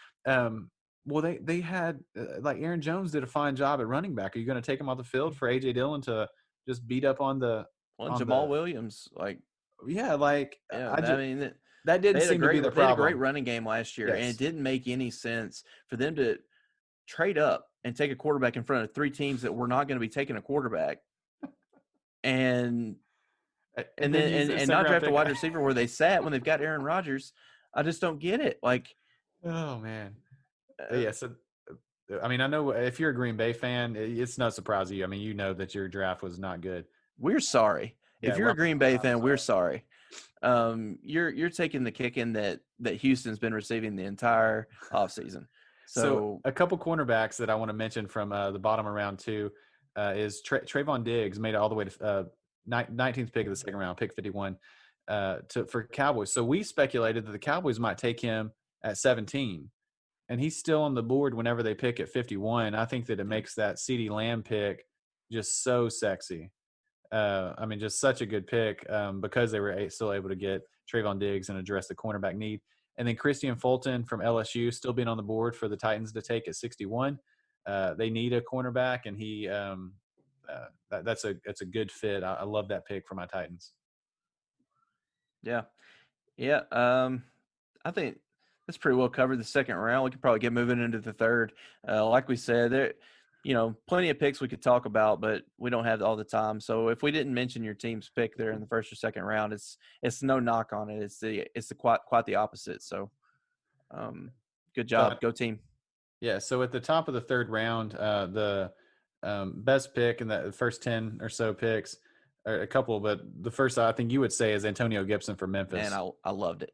S3: Well, they had like Aaron Jones did a fine job at running back. Are you going to take him off the field for A.J. Dillon to just beat up on the
S2: Jamal Williams?
S3: that didn't seem to be the problem.
S2: They had a great running game last year, and it didn't make any sense for them to trade up and take a quarterback in front of 3 teams that were not going to be taking a quarterback, and not draft a wide receiver where they sat when they've got Aaron Rodgers. I just don't get it. Like,
S3: oh man. So I mean, I know if you're a Green Bay fan, it's not surprising you. I mean, you know that your draft was not good.
S2: We're sorry. If you're a Green Bay fan, we're sorry. You're taking the kicking that Houston's been receiving the entire offseason. So
S3: a couple cornerbacks that I want to mention from the bottom of round 2 is Trayvon Diggs made it all the way to 19th pick of the second round, pick 51 for Cowboys. So we speculated that the Cowboys might take him at 17. And he's still on the board whenever they pick at 51. I think that it makes that CeeDee Lamb pick just so sexy. Just such a good pick because they were still able to get Trayvon Diggs and address the cornerback need. And then Christian Fulton from LSU still being on the board for the Titans to take at 61. They need a cornerback, and he that's a good fit. I love that pick for my Titans.
S2: Yeah. Yeah. I think that's pretty well covered the second round. We could probably get moving into the third. Like we said, there, plenty of picks we could talk about, but we don't have all the time. So if we didn't mention your team's pick there in the first or second round, it's no knock on it. It's quite the opposite. So, good job, go team.
S3: Yeah. So at the top of the third round, the best pick in the first 10 or so picks, or a couple, but the first I think you would say is Antonio Gibson for Memphis.
S2: And I loved it.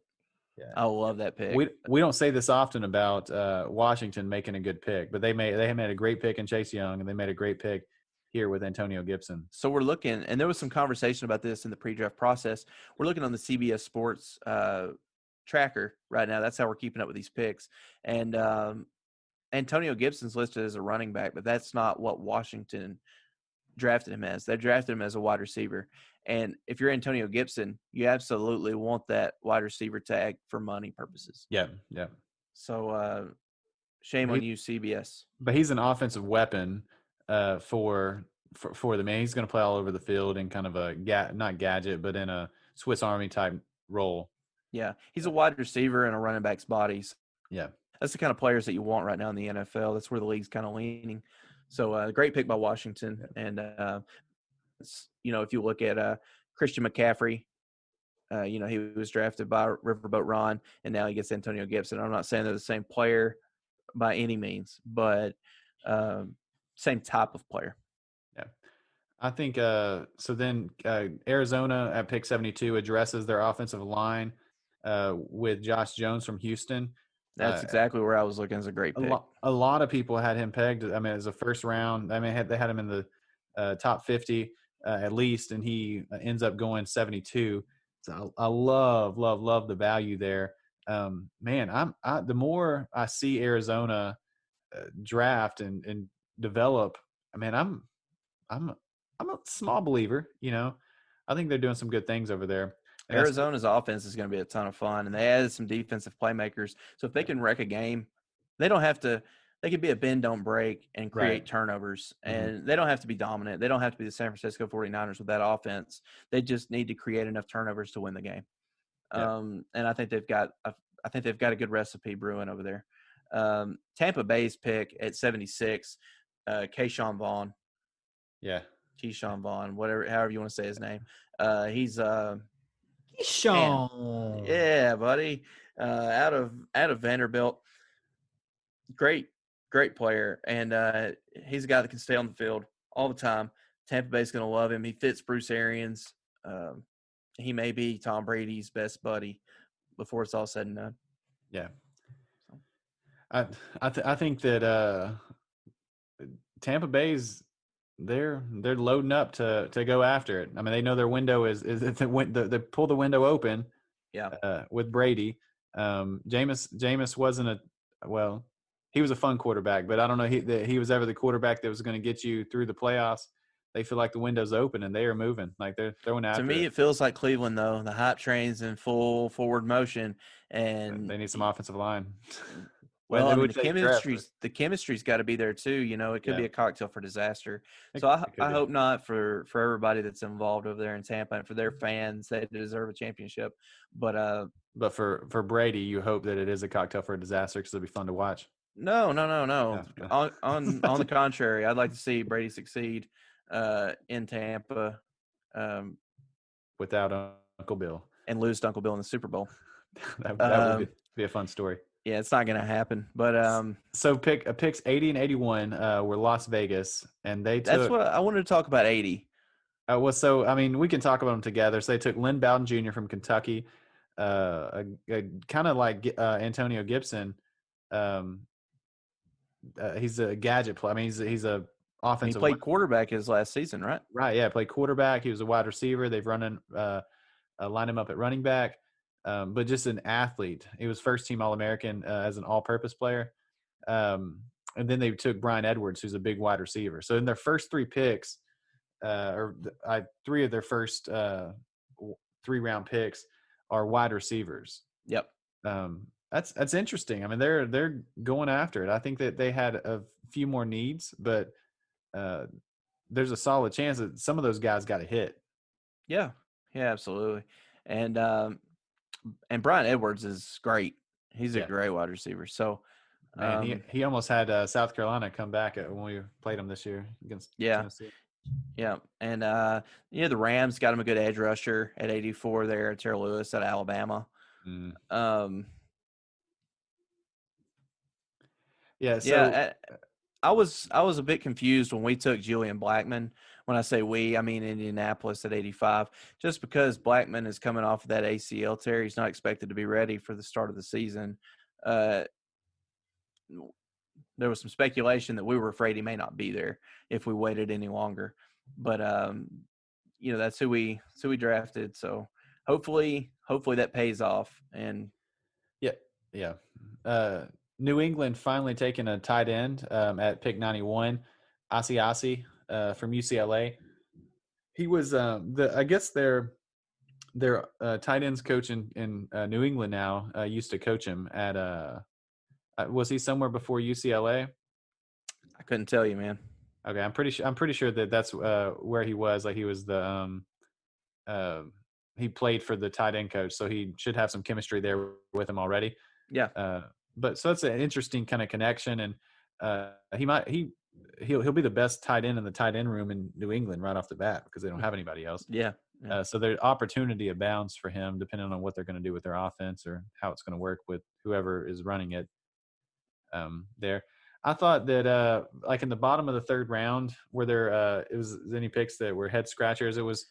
S3: Yeah.
S2: I love that pick.
S3: We don't say this often about Washington making a good pick, but they made a great pick in Chase Young, and they made a great pick here with Antonio Gibson.
S2: So we're looking, and there was some conversation about this in the pre-draft process. We're looking on the CBS Sports tracker right now. That's how we're keeping up with these picks. And Antonio Gibson's listed as a running back, but that's not what Washington drafted him as. They drafted him as a wide receiver. And if you're Antonio Gibson, you absolutely want that wide receiver tag for money purposes.
S3: Yeah, yeah.
S2: So shame on you, CBS.
S3: But he's an offensive weapon for the man. He's going to play all over the field in kind of a not gadget, but in a Swiss Army type role.
S2: Yeah, he's a wide receiver in a running back's bodies.
S3: Yeah,
S2: that's the kind of players that you want right now in the NFL. That's where the league's kind of leaning. So great pick by Washington. And, if you look at Christian McCaffrey, he was drafted by Riverboat Ron, and now he gets Antonio Gibson. I'm not saying they're the same player by any means, but same type of player.
S3: Yeah. I think so then Arizona at pick 72 addresses their offensive line with Josh Jones from Houston.
S2: That's exactly where I was looking. As a great pick.
S3: A lot of people had him pegged. I mean, as a first round. I mean, they had him in the top 50 at least, and he ends up going 72. So I love the value there. Man, the more I see Arizona draft and develop, I mean, I'm a small believer. I think they're doing some good things over there.
S2: Arizona's offense is going to be a ton of fun, and they added some defensive playmakers. So if they can wreck a game, they don't have to – they could be a bend, don't break and create turnovers. And they don't have to be dominant. They don't have to be the San Francisco 49ers with that offense. They just need to create enough turnovers to win the game. Yeah. And I think they've got a good recipe brewing over there. Tampa Bay's pick at 76, Keyshawn Vaughn.
S3: Yeah.
S2: Keyshawn Vaughn, however you want to say his name. He's
S4: Sean.
S2: Yeah, buddy. Out of Vanderbilt. Great player. And he's a guy that can stay on the field all the time. Tampa Bay's going to love him. He fits Bruce Arians. He may be Tom Brady's best buddy before it's all said and done.
S3: Yeah. I think that Tampa Bay's they're loading up to go after it. I mean, they know their window is they pull the window open.
S2: Yeah.
S3: With Brady, Jameis wasn't he was a fun quarterback, but I don't know he was ever the quarterback that was going to get you through the playoffs. They feel like the window's open and they are moving, like they're throwing after.
S2: To me, it feels like Cleveland though. The hype train's in full forward motion, and
S3: they need some offensive line.
S2: Well, I mean, the chemistry's got to be there too. It could be a cocktail for disaster. So I hope not for everybody that's involved over there in Tampa and for their fans. They deserve a championship. But
S3: for Brady, you hope that it is a cocktail for a disaster because it'll be fun to watch.
S2: No. Yeah. On the contrary, I'd like to see Brady succeed in Tampa
S3: without Uncle Bill
S2: and lose to Uncle Bill in the Super Bowl.
S3: that would be a fun story.
S2: Yeah, it's not going to happen. But
S3: so picks 80 and 81 were Las Vegas, and they took.
S2: That's what I wanted to talk about. 80.
S3: So I mean, we can talk about them together. So they took Lynn Bowden Jr. from Kentucky, kind of like Antonio Gibson. He's a gadget player. I mean, he's a offensive.
S2: He played quarterback his last season, right?
S3: Right. Yeah, played quarterback. He was a wide receiver. They've lined him up at running back. But just an athlete. He was first team All-American as an all-purpose player. And then they took Brian Edwards, who's a big wide receiver. So in their first three picks, three of their first 3-round picks are wide receivers.
S2: Yep.
S3: That's interesting. I mean, they're going after it. I think that they had a few more needs, but there's a solid chance that some of those guys got a hit.
S2: Yeah, absolutely. And Brian Edwards is great. He's a
S3: Yeah.
S2: great wide receiver. So,
S3: Man, he almost had South Carolina come back when we played him this year against Tennessee.
S2: Yeah, and the Rams got him a good edge rusher at 84 there, Terrell Lewis at Alabama.
S3: Yeah, so
S2: I was a bit confused when we took Julian Blackman. When I say we, I mean Indianapolis at 85, just because Blackman is coming off of that ACL tear. He's not expected to be ready for the start of the season. There was some speculation that we were afraid he may not be there if we waited any longer. But that's who we drafted. So hopefully that pays off. And
S3: yeah. New England finally taking a tight end at pick 91, Asiasi from UCLA. He was I guess their tight ends coach in New England now used to coach him at was he somewhere before UCLA?
S2: I couldn't tell you, man.
S3: Okay, I'm pretty sure that that's where he was. Like he was the he played for the tight end coach, so he should have some chemistry there with him already.
S2: Yeah.
S3: But so that's an interesting kind of connection, and he'll be the best tight end in the tight end room in New England right off the bat because they don't have anybody else.
S2: Yeah.
S3: So there's opportunity abounds for him depending on what they're going to do with their offense or how it's going to work with whoever is running it. There, I thought that like in the bottom of the third round, where there it was any picks that were head scratchers, it was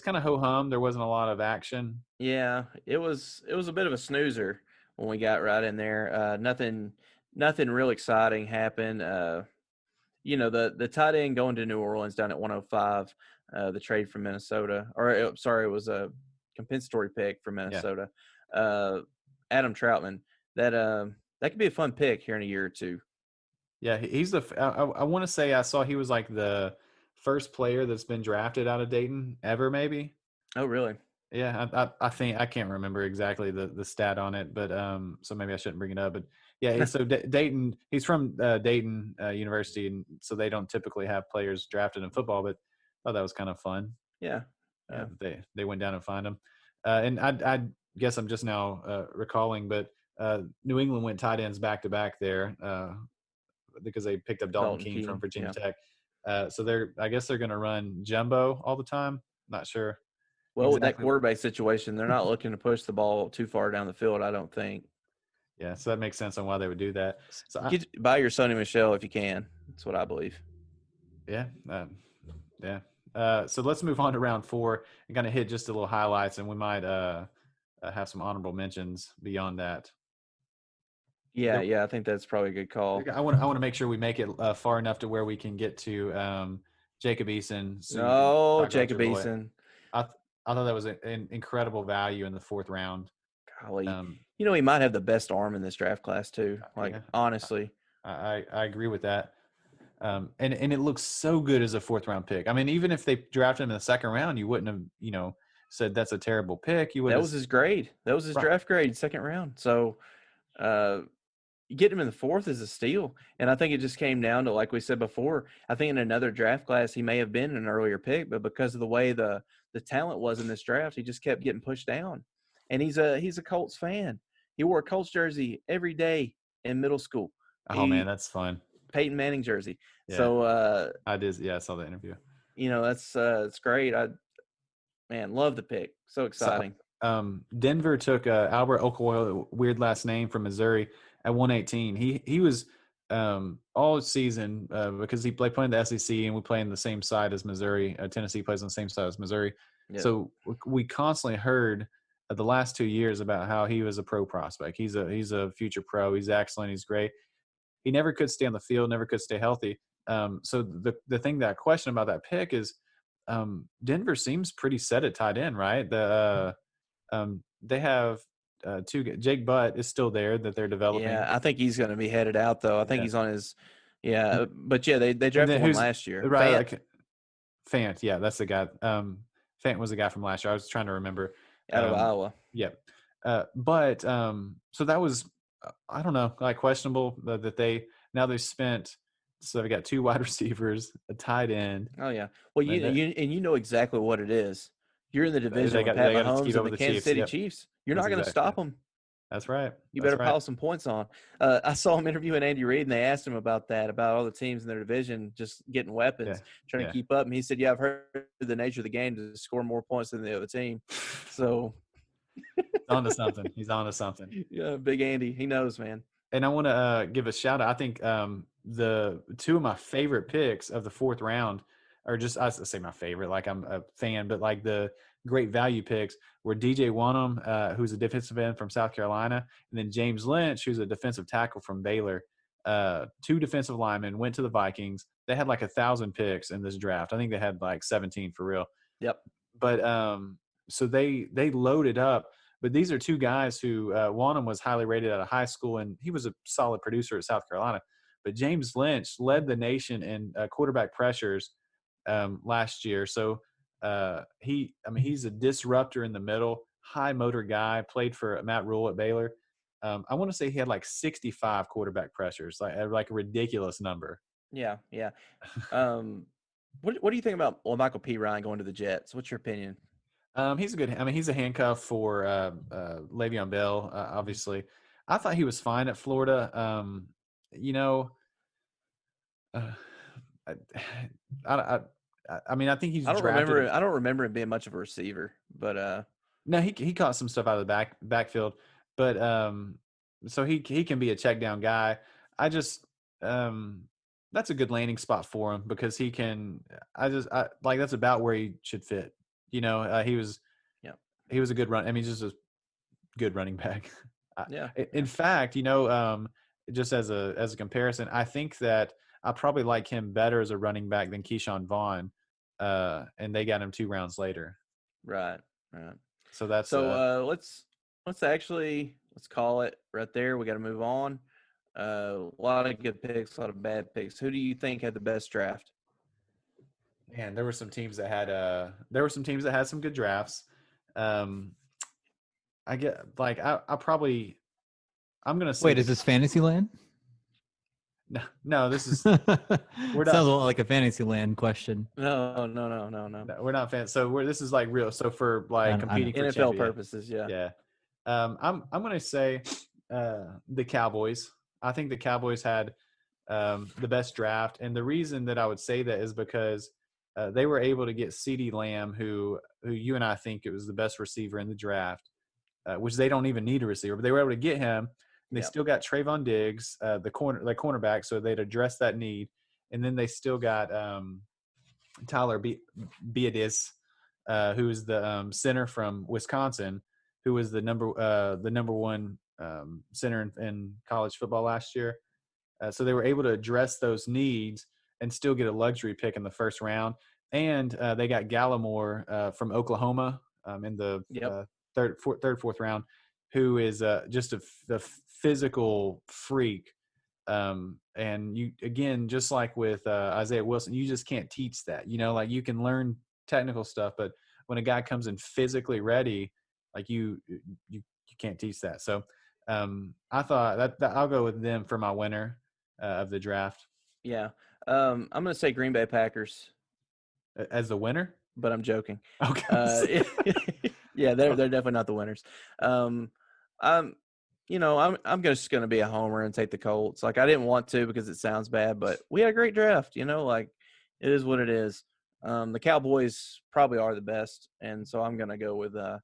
S3: kind of ho hum. There wasn't a lot of action.
S2: Yeah, it was a bit of a snoozer when we got right in there. Nothing real exciting happened. The tight end going to New Orleans down at 105, the trade from Minnesota, it was a compensatory pick from Minnesota. Yeah. Adam Troutman, that could be a fun pick here in a year or two.
S3: Yeah, he's I want to say I saw he was like the first player that's been drafted out of Dayton ever, maybe.
S2: Oh, really?
S3: Yeah, I think I can't remember exactly the stat on it, but so maybe I shouldn't bring it up. But yeah, so Dayton, he's from Dayton University, and so they don't typically have players drafted in football. But I thought that was kind of fun.
S2: Yeah.
S3: They went down and find him, and I guess I'm just now recalling, but New England went tight ends back to back there because they picked up Dalton Keene from Virginia Tech. So I guess they're going to run jumbo all the time. Not sure.
S2: Well, with that quarterback situation, they're not looking to push the ball too far down the field, I don't think.
S3: Yeah, so that makes sense on why they would do that. So
S2: buy your Sonny Michel if you can. That's what I believe.
S3: Yeah. So let's move on to round 4 and kind of hit just a little highlights, and we might have some honorable mentions beyond that.
S2: Yeah, I think that's probably a good call.
S3: I want to make sure we make it far enough to where we can get to Jacob Eason.
S2: So Jacob Eason.
S3: I thought that was an incredible value in the 4th round.
S2: Golly, he might have the best arm in this draft class too. Honestly,
S3: I agree with that. And it looks so good as a 4th round pick. I mean, even if they drafted him in the 2nd round, you wouldn't have, said that's a terrible pick.
S2: That was his grade. That was his draft grade, 2nd round. So, you get him in the 4th is a steal. And I think it just came down to, like we said before, I think in another draft class he may have been an earlier pick, but because of the way the talent was in this draft, he just kept getting pushed down. And he's a Colts fan. He wore a Colts jersey every day in middle school.
S3: Man, that's fun.
S2: Peyton Manning jersey.
S3: Yeah.
S2: So
S3: I did. Yeah, I saw the interview.
S2: That's it's great. Love the pick. So exciting.
S3: So, Denver took Albert Okwuegbunam, weird last name, from Missouri at 118. He was all season because he played in the SEC and we play in the same side as Missouri. Tennessee plays on the same side as Missouri. Yep. So we constantly heard the last 2 years about how he was a pro prospect. He's a future pro. He's excellent. He's great. He never could stay on the field, never could stay healthy. So the thing that I question about that pick is Denver seems pretty set at tight end, right? They have Jake Butt is still there that they're developing.
S2: Yeah, I think he's going to be headed out though. I think he's on his but yeah, they drafted one last year.
S3: Right, Fant, yeah, that's the guy. Fant was the guy from last year. I was trying to remember.
S2: Out of Iowa.
S3: Yep. But so that was I don't know, like questionable that they've spent So they've got 2 wide receivers, a tight end.
S2: Oh yeah. Well,
S3: And that-
S2: you know exactly what it is. You're in the division
S3: they
S2: with
S3: got
S2: Pat
S3: to
S2: Mahomes
S3: keep up
S2: and the
S3: with the
S2: Kansas
S3: Chiefs.
S2: City
S3: Yep.
S2: Chiefs. You're
S3: That's
S2: not going to
S3: exactly
S2: stop
S3: it.
S2: them.
S3: That's right.
S2: You
S3: That's
S2: better
S3: right.
S2: pile some points on. I saw him interviewing Andy Reid, and they asked him about that, about all the teams in their division just getting weapons, trying
S3: Yeah.
S2: to keep up. And he said, "Yeah, I've heard the nature of the game to score more points than the other team." So,
S3: He's on to something. He's on to something.
S2: yeah, Big Andy, he knows, man.
S3: And I want to give a shout out. I think the 2 of my favorite picks of the 4th round are just, I say my favorite, like I'm a fan, but like the great value picks were DJ Wonnum, who's a defensive end from South Carolina, and then James Lynch, who's a defensive tackle from Baylor. 2 defensive linemen went to the Vikings. They had like 1,000 picks in this draft. I think they had like 17 for real.
S2: Yep.
S3: But so they loaded up. But these are 2 guys who Wonnum was highly rated out of high school, and he was a solid producer at South Carolina. But James Lynch led the nation in quarterback pressures last year. So he's a disruptor in the middle, high motor guy, played for Matt Rule at Baylor. I want to say he had like 65 quarterback pressures, like a ridiculous number.
S2: Yeah, yeah. What do you think about Michael P. Ryan going to the Jets? What's your opinion?
S3: He's a good. I mean, he's a handcuff for Le'Veon Bell. Obviously, I thought he was fine at Florida. I mean, I think he's.
S2: I don't
S3: drafted.
S2: I don't remember him being much of a receiver, but
S3: No, he caught some stuff out of the backfield, but so he can be a check down guy. I just that's a good landing spot for him because he can. Like that's about where he should fit. He was a good run. I mean, just a good running back.
S2: Yeah.
S3: In fact, just as a comparison, I think that I probably like him better as a running back than Keyshawn Vaughn, and they got him 2 rounds later.
S2: Right.
S3: So that's
S2: let's call it right there. We got to move on. A lot of good picks, a lot of bad picks. Who do you think had the best draft?
S3: Man, there were some teams that had some good drafts. I get like I'm gonna say.
S4: Wait, is this Fantasyland?
S3: No, this is
S4: Sounds a lot like a Fantasyland question.
S2: No.
S3: we're not fans. So this is like real. So for like competing for
S2: NFL purposes, yeah.
S3: Yeah. I'm gonna say the Cowboys. I think the Cowboys had the best draft, and the reason that I would say that is because they were able to get CeeDee Lamb, who you and I think it was the best receiver in the draft, which they don't even need a receiver, but they were able to get him. And they still got Trayvon Diggs, the cornerback, so they'd address that need. And then they still got Tyler Biadasz, who is the center from Wisconsin, who was the number 1 center in college football last year. So they were able to address those needs and still get a luxury pick in the first round. And they got Gallimore from Oklahoma in the third, fourth round, who is just a physical freak. And you, again, just like with Isaiah Wilson, you just can't teach that. Like you can learn technical stuff, but when a guy comes in physically ready, like you can't teach that. So I thought that I'll go with them for my winner of the draft.
S2: Yeah. I'm going to say Green Bay Packers
S3: as the winner,
S2: but I'm joking.
S3: Okay.
S2: Yeah, they're definitely not the winners. I'm just going to be a homer and take the Colts. Like I didn't want to because it sounds bad, but we had a great draft. Like it is what it is. The Cowboys probably are the best, and so I'm going to go with the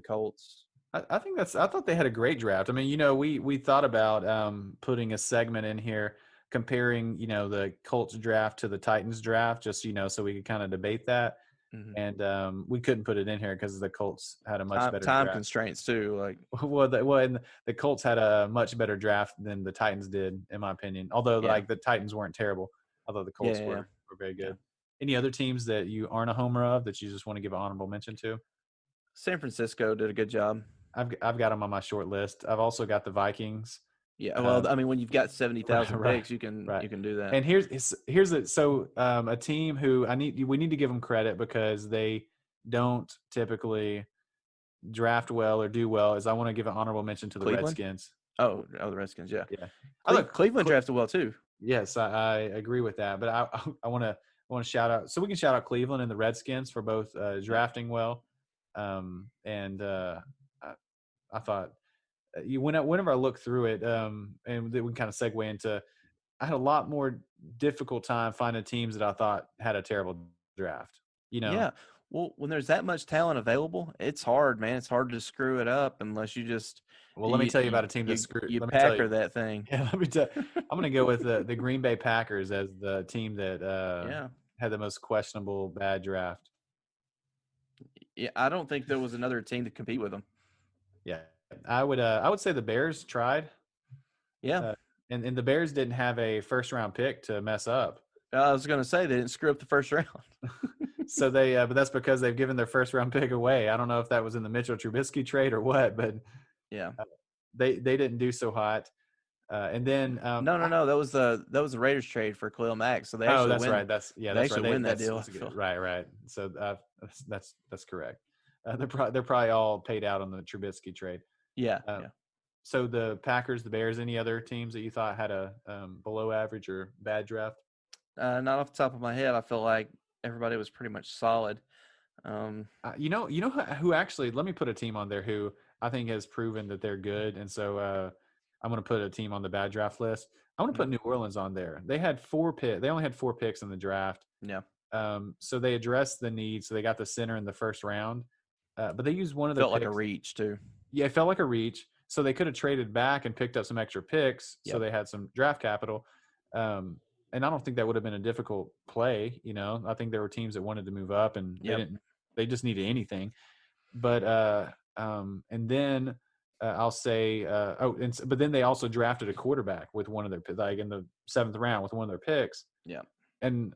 S2: Colts.
S3: I thought they had a great draft. I mean, we thought about putting a segment in here comparing, the Colts draft to the Titans draft, just so we could kind of debate that. Mm-hmm. And we couldn't put it in here because the Colts had a much better
S2: time
S3: draft.
S2: Constraints too. Like
S3: and the Colts had a much better draft than the Titans did, in my opinion. Although like the Titans weren't terrible, although the Colts were very good. Yeah. Any other teams that you aren't a homer of that you just want to give an honorable mention to?
S2: San Francisco did a good job.
S3: I've got them on my short list. I've also got the Vikings.
S2: Yeah, well, I mean, when you've got 70,000 picks, you can do that.
S3: And here's a team who we need to give them credit because they don't typically draft well or do well. Is I want to give an honorable mention to the Redskins.
S2: Oh, the Redskins, yeah.
S3: Cleveland
S2: drafted well too.
S3: Yes, I agree with that. But I want to shout out. So we can shout out Cleveland and the Redskins for both drafting well. And I thought whenever I look through it, and then we kind of segue into, I had a lot more difficult time finding teams that I thought had a terrible draft.
S2: Yeah. Well, when there's that much talent available, it's hard, man. It's hard to screw it up unless you just.
S3: Well, let me tell you about a team that's screwed.
S2: You
S3: Let me tell
S2: Packer
S3: you.
S2: that thing.
S3: Yeah, let me tell. I'm going to go with the Green Bay Packers as the team that
S2: Yeah.
S3: had the most questionable bad draft.
S2: Yeah, I don't think there was another team to compete with them.
S3: Yeah, I would say the Bears tried.
S2: Yeah.
S3: And the Bears didn't have a first round pick to mess up.
S2: I was going to say they didn't screw up the first round.
S3: So they, but that's because they've given their first round pick away. I don't know if that was in the Mitchell Trubisky trade or what, but
S2: yeah,
S3: they didn't do so hot. And then
S2: no, that was the Raiders trade for Khalil Mack. So they actually
S3: that's
S2: win.
S3: right. That's
S2: they
S3: that's
S2: actually
S3: right.
S2: win that
S3: that's,
S2: deal.
S3: That's good. Right. So that's correct. They're probably all paid out on the Trubisky trade.
S2: Yeah.
S3: So the Packers, the Bears, any other teams that you thought had a below average or bad draft?
S2: Not off the top of my head. I feel like everybody was pretty much solid.
S3: You know who actually? Let me put a team on there who I think has proven that they're good, and so I'm going to put a team on the bad draft list. I want to put New Orleans on there. They had 4 picks. They only had 4 picks in the draft.
S2: Yeah.
S3: So they addressed the need. So they got the center in the first round, but they used one of their
S2: felt
S3: picks.
S2: like a reach too.
S3: Yeah, it felt like a reach. So they could have traded back and picked up some extra picks.
S2: Yep.
S3: So they had some draft capital. And I don't think that would have been a difficult play. I think there were teams that wanted to move up and they just needed anything. But and then I'll say but then they also drafted a quarterback with one of their, like in the 7th round with one of their picks.
S2: Yeah.
S3: And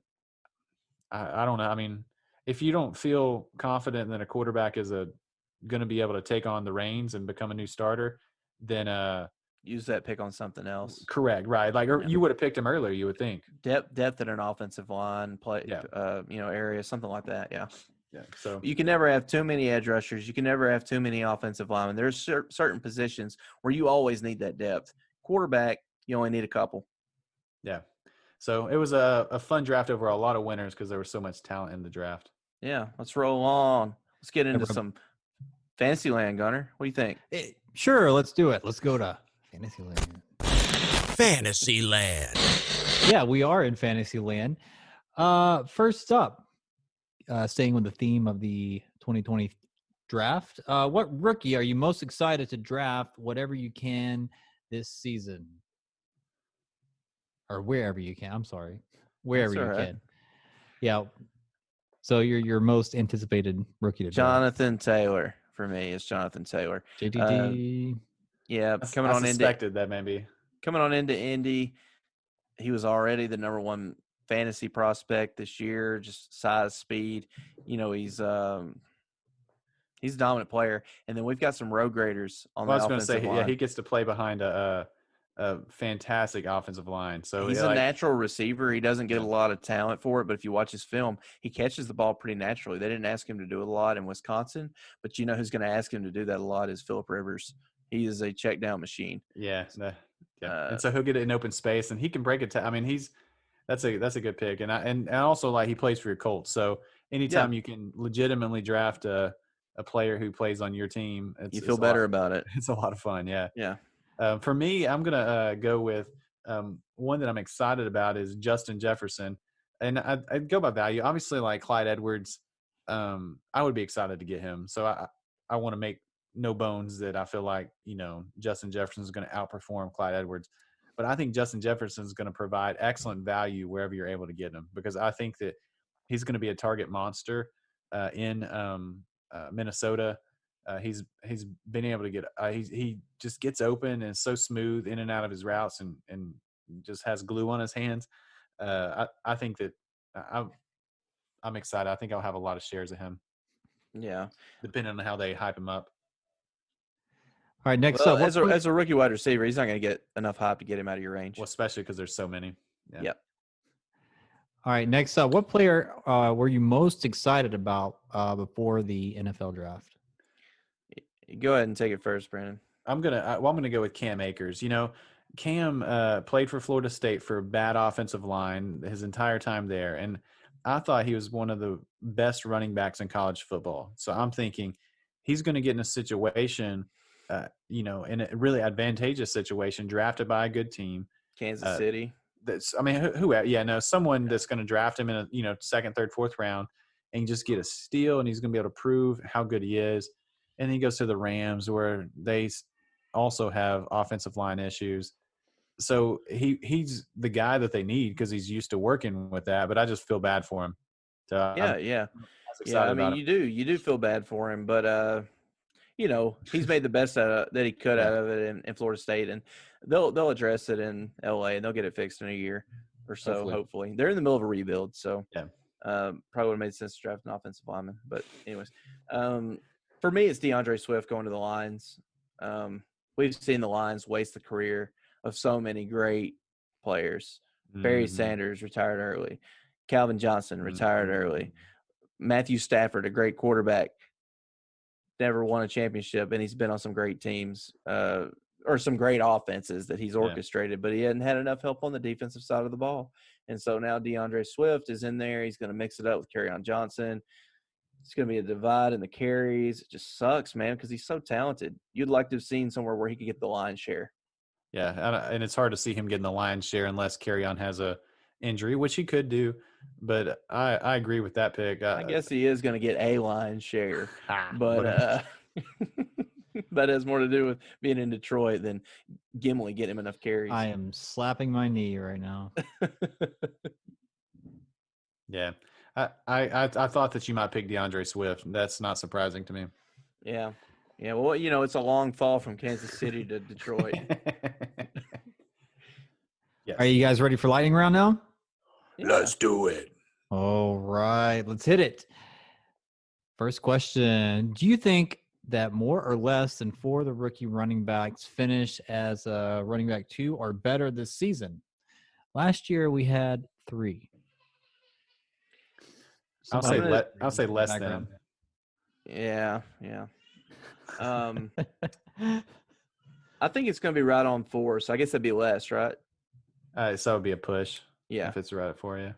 S3: I don't know. I mean, if you don't feel confident that a quarterback is going to be able to take on the reins and become a new starter, then
S2: use that pick on something else.
S3: Correct. Right. Like, or you would have picked him earlier, you would think.
S2: Depth in an offensive line, area, something like that. Yeah.
S3: Yeah. So
S2: you can never have too many edge rushers. You can never have too many offensive linemen. There's certain positions where you always need that depth. Quarterback, you only need a couple.
S3: Yeah. So it was a fun draft overall. A lot of winners because there was so much talent in the draft.
S2: Yeah. Let's roll on. Let's get into some Fantasyland, Gunner. What do you think?
S4: Sure. Let's do it. Let's go to Fantasyland.
S1: Fantasyland.
S4: Yeah, we are in Fantasyland. First up, staying with the theme of the 2020 draft, what rookie are you most excited to draft whatever you can this season? Or wherever you can. I'm sorry. Wherever you can. Yeah. So your most anticipated rookie to draft.
S2: Jonathan Taylor. For me, it's Jonathan Taylor.
S4: JTT.
S2: Coming on
S3: suspected that maybe.
S2: Coming on into Indy, he was already the number 1 fantasy prospect this year, just size, speed. He's a dominant player. And then we've got some road graders on the offensive line.
S3: Yeah, he gets to play behind a fantastic offensive line. So
S2: he's a natural receiver. He doesn't get a lot of talent for it, but if you watch his film, he catches the ball pretty naturally. They didn't ask him to do it a lot in Wisconsin, but you know who's going to ask him to do that a lot is Phillip Rivers. He is a check down machine.
S3: Yeah. And so he'll get it in open space and he can break it. That's a good pick. And also like he plays for your Colts. So anytime you can legitimately draft a player who plays on your team,
S2: you feel better about it.
S3: It's a lot of fun. Yeah.
S2: Yeah.
S3: For me, I'm going to go with one that I'm excited about is Justin Jefferson. And I'd go by value. Obviously, like Clyde Edwards, I would be excited to get him. So I want to make no bones that I feel like, Justin Jefferson is going to outperform Clyde Edwards. But I think Justin Jefferson is going to provide excellent value wherever you're able to get him because I think that he's going to be a target monster in Minnesota. He's been able to get he just gets open and is so smooth in and out of his routes and just has glue on his hands. I think that I'm excited. I think I'll have a lot of shares of him.
S2: Yeah,
S3: depending on how they hype him up.
S4: All right, next up,
S2: as a rookie wide receiver, he's not going to get enough hype to get him out of your range.
S3: Well, especially because there's so many. Yeah.
S2: Yep.
S4: All right, next up, what player were you most excited about before the NFL draft?
S2: Go ahead and take it first, Brandon.
S3: I'm gonna go with Cam Akers. Cam played for Florida State for a bad offensive line his entire time there, and I thought he was one of the best running backs in college football. So I'm thinking he's going to get in a situation, in a really advantageous situation, drafted by a good team.
S2: Kansas City.
S3: Someone that's going to draft him in a second, third, fourth round, and just get a steal, and he's going to be able to prove how good he is. And then he goes to the Rams, where they also have offensive line issues. So he's the guy that they need because he's used to working with that. But I just feel bad for him. So
S2: Yeah. I mean, you do feel bad for him, but he's made the best that he could out of it in Florida State, and they'll address it in LA, and they'll get it fixed in a year or so. Hopefully, they're in the middle of a rebuild, so probably would have made sense to draft an offensive lineman. But anyways, for me, it's DeAndre Swift going to the Lions. We've seen the Lions waste the career of so many great players. Barry Sanders retired early. Calvin Johnson retired early. Matthew Stafford, a great quarterback, never won a championship, and he's been on some great teams or some great offenses that he's orchestrated, but he hadn't had enough help on the defensive side of the ball. And so now DeAndre Swift is in there. He's going to mix it up with Kerryon Johnson. It's going to be a divide in the carries. It just sucks, man, because he's so talented. You'd like to have seen somewhere where he could get the lion's share.
S3: Yeah, and it's hard to see him getting the lion's share unless Kerryon has a injury, which he could do. But I agree with that pick.
S2: I guess he is going to get a lion's share, but that has more to do with being in Detroit than Gimli getting him enough carries.
S4: I am slapping my knee right now.
S3: Yeah, I thought that you might pick DeAndre Swift. That's not surprising to me.
S2: Yeah. Well, it's a long fall from Kansas City to Detroit.
S3: Yes.
S4: Are you guys ready for lightning round now?
S1: Yeah. Let's do it.
S4: All right, let's hit it. First question. Do you think that more or less than 4 of the rookie running backs finish as a running back 2 or better this season? Last year we had 3.
S3: I'll say less than.
S2: Yeah. I think it's going to be right on 4, so I guess that'd be less, right?
S3: So it'd be a push.
S2: Yeah.
S3: If it's right for you.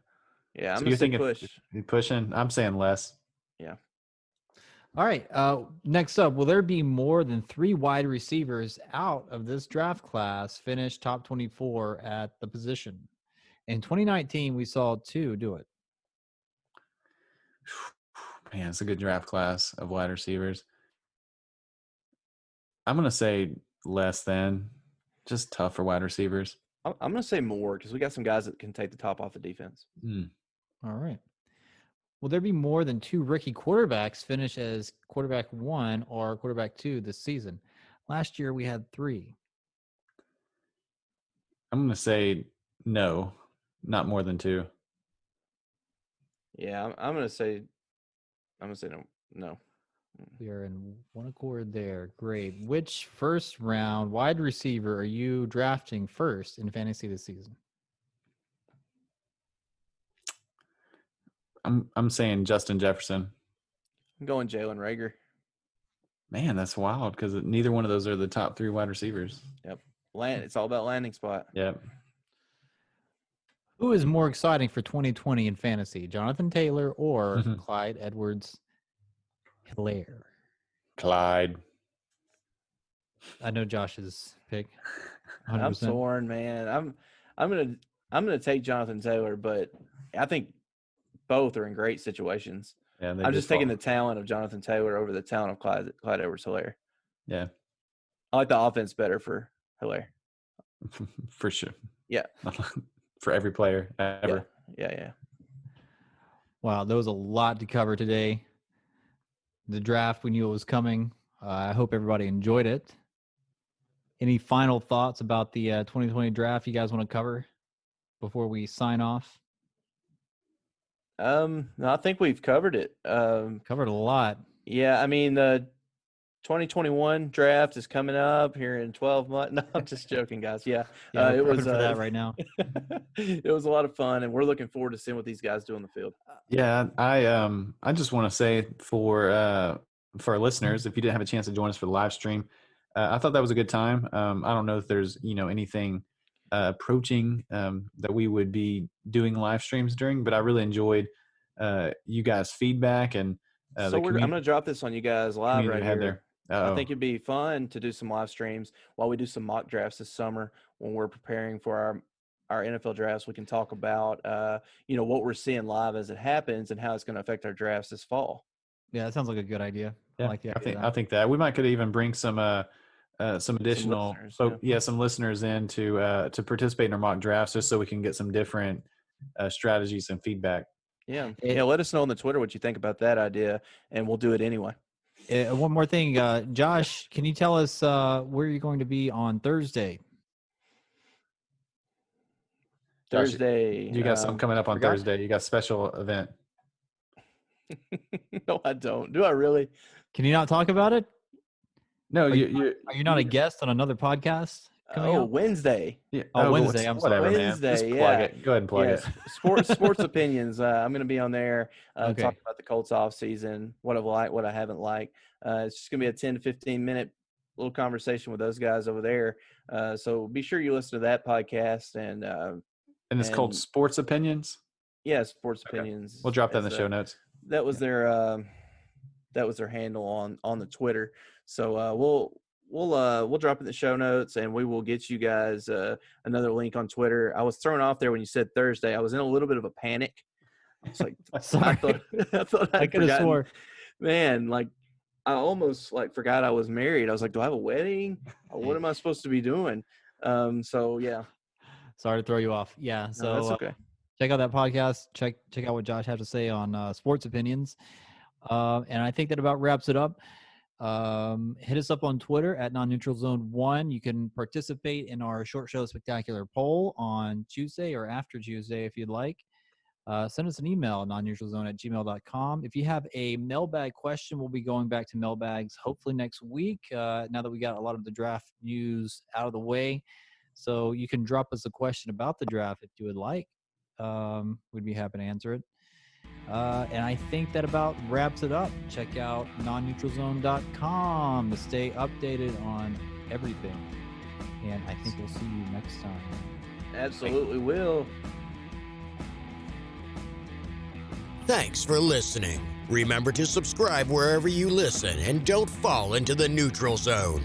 S2: Yeah, I'm going to say push.
S3: You're pushing? I'm saying less.
S2: Yeah.
S4: All right. Next up, will there be more than 3 wide receivers out of this draft class finish top 24 at the position? In 2019, we saw 2 do it.
S3: Man, it's a good draft class of wide receivers. I'm going to say less than. Just tough for wide receivers.
S2: I'm going to say more because we got some guys that can take the top off the defense.
S4: All right. Will there be more than 2 rookie quarterbacks finish as quarterback 1 or quarterback 2 this season? Last year we had 3.
S3: I'm going to say no, not more than 2.
S2: Yeah, I'm going to say no.
S4: We are in one accord there. Great. Which first round wide receiver are you drafting first in fantasy this season?
S3: I'm saying Justin Jefferson.
S2: I'm going Jalen Reagor.
S3: Man, that's wild because neither one of those are the top 3 wide receivers.
S2: Yep. It's all about landing spot.
S3: Yep.
S4: Who is more exciting for 2020 in fantasy, Jonathan Taylor or Clyde Edwards-Helaire?
S3: Clyde.
S4: I know Josh's pick.
S2: 100%. I'm torn, man. I'm gonna take Jonathan Taylor, but I think both are in great situations.
S3: Yeah,
S2: I'm just taking the talent of Jonathan Taylor over the talent of Clyde Edwards-Helaire.
S3: Yeah.
S2: I like the offense better for Helaire.
S3: For sure.
S2: Yeah.
S3: For every player ever.
S2: Yeah.
S4: Wow, there was a lot to cover today. The draft, we knew it was coming. I hope everybody enjoyed it. Any final thoughts about the 2020 draft you guys want to cover before we sign off?
S2: No, I think we've covered it.
S4: Covered a lot.
S2: Yeah, I mean, the 2021 draft is coming up here in 12 months. No, I'm just joking, guys. Yeah,
S4: it was for that right now.
S2: It was a lot of fun, and we're looking forward to seeing what these guys do on the field.
S3: Yeah, I just want to say for our listeners, if you didn't have a chance to join us for the live stream, I thought that was a good time. I don't know if there's anything approaching that we would be doing live streams during, but I really enjoyed you guys' feedback and
S2: So I'm going to drop this on you guys live right here.
S3: there.
S2: I think it'd be fun to do some live streams while we do some mock drafts this summer when we're preparing for our NFL drafts. We can talk about, what we're seeing live as it happens and how it's going to affect our drafts this fall.
S4: Yeah, that sounds like a good idea.
S3: Yeah,
S4: I like the idea.
S3: I think that we might could even bring some additional some listeners in to participate in our mock drafts just so we can get some different strategies and feedback.
S2: Yeah. Let us know on the Twitter what you think about that idea, and we'll do it anyway.
S4: One more thing, Josh, can you tell us where you're going to be on Thursday?
S2: Thursday.
S3: You got something coming up on Thursday. You got a special event.
S2: No, I don't. Do I really?
S4: Can you not talk about it?
S3: No,
S4: are you not a guest on another podcast?
S2: Wednesday.
S4: Yeah. Wednesday. I'm sorry.
S2: Wednesday.
S3: Man. Just plug it. Go ahead and plug it.
S2: Sports opinions. I'm going to be on there talking about the Colts off season, what I've liked, what I haven't liked. It's just going to be a 10 to 15 minute little conversation with those guys over there. So be sure you listen to that podcast. And
S3: it's called Sports Opinions?
S2: Yeah, Sports Opinions.
S3: We'll drop that in the show notes.
S2: That was their handle on the Twitter. So we'll drop it in the show notes, and we will get you guys another link on Twitter. I was thrown off there when you said Thursday. I was in a little bit of a panic. I was like,
S4: sorry.
S2: I thought
S4: I could have swore.
S2: Man, like I almost forgot I was married. I was like, do I have a wedding? What am I supposed to be doing? So yeah.
S4: Sorry to throw you off. Yeah. So
S2: no, that's okay.
S4: Check out that podcast. Check out what Josh had to say on Sports Opinions. And I think that about wraps it up. Hit us up on Twitter at non-neutral-zone1. You can participate in our short show spectacular poll on Tuesday or after Tuesday if you'd like. Send us an email, non-neutral-zone@gmail.com. If you have a mailbag question, we'll be going back to mailbags hopefully next week, now that we got a lot of the draft news out of the way. So you can drop us a question about the draft if you would like. We'd be happy to answer it. And I think that about wraps it up. Check out non-neutralzone.com to stay updated on everything. And I think we'll see you next time.
S2: Absolutely will.
S1: Thanks for listening. Remember to subscribe wherever you listen and don't fall into the neutral zone.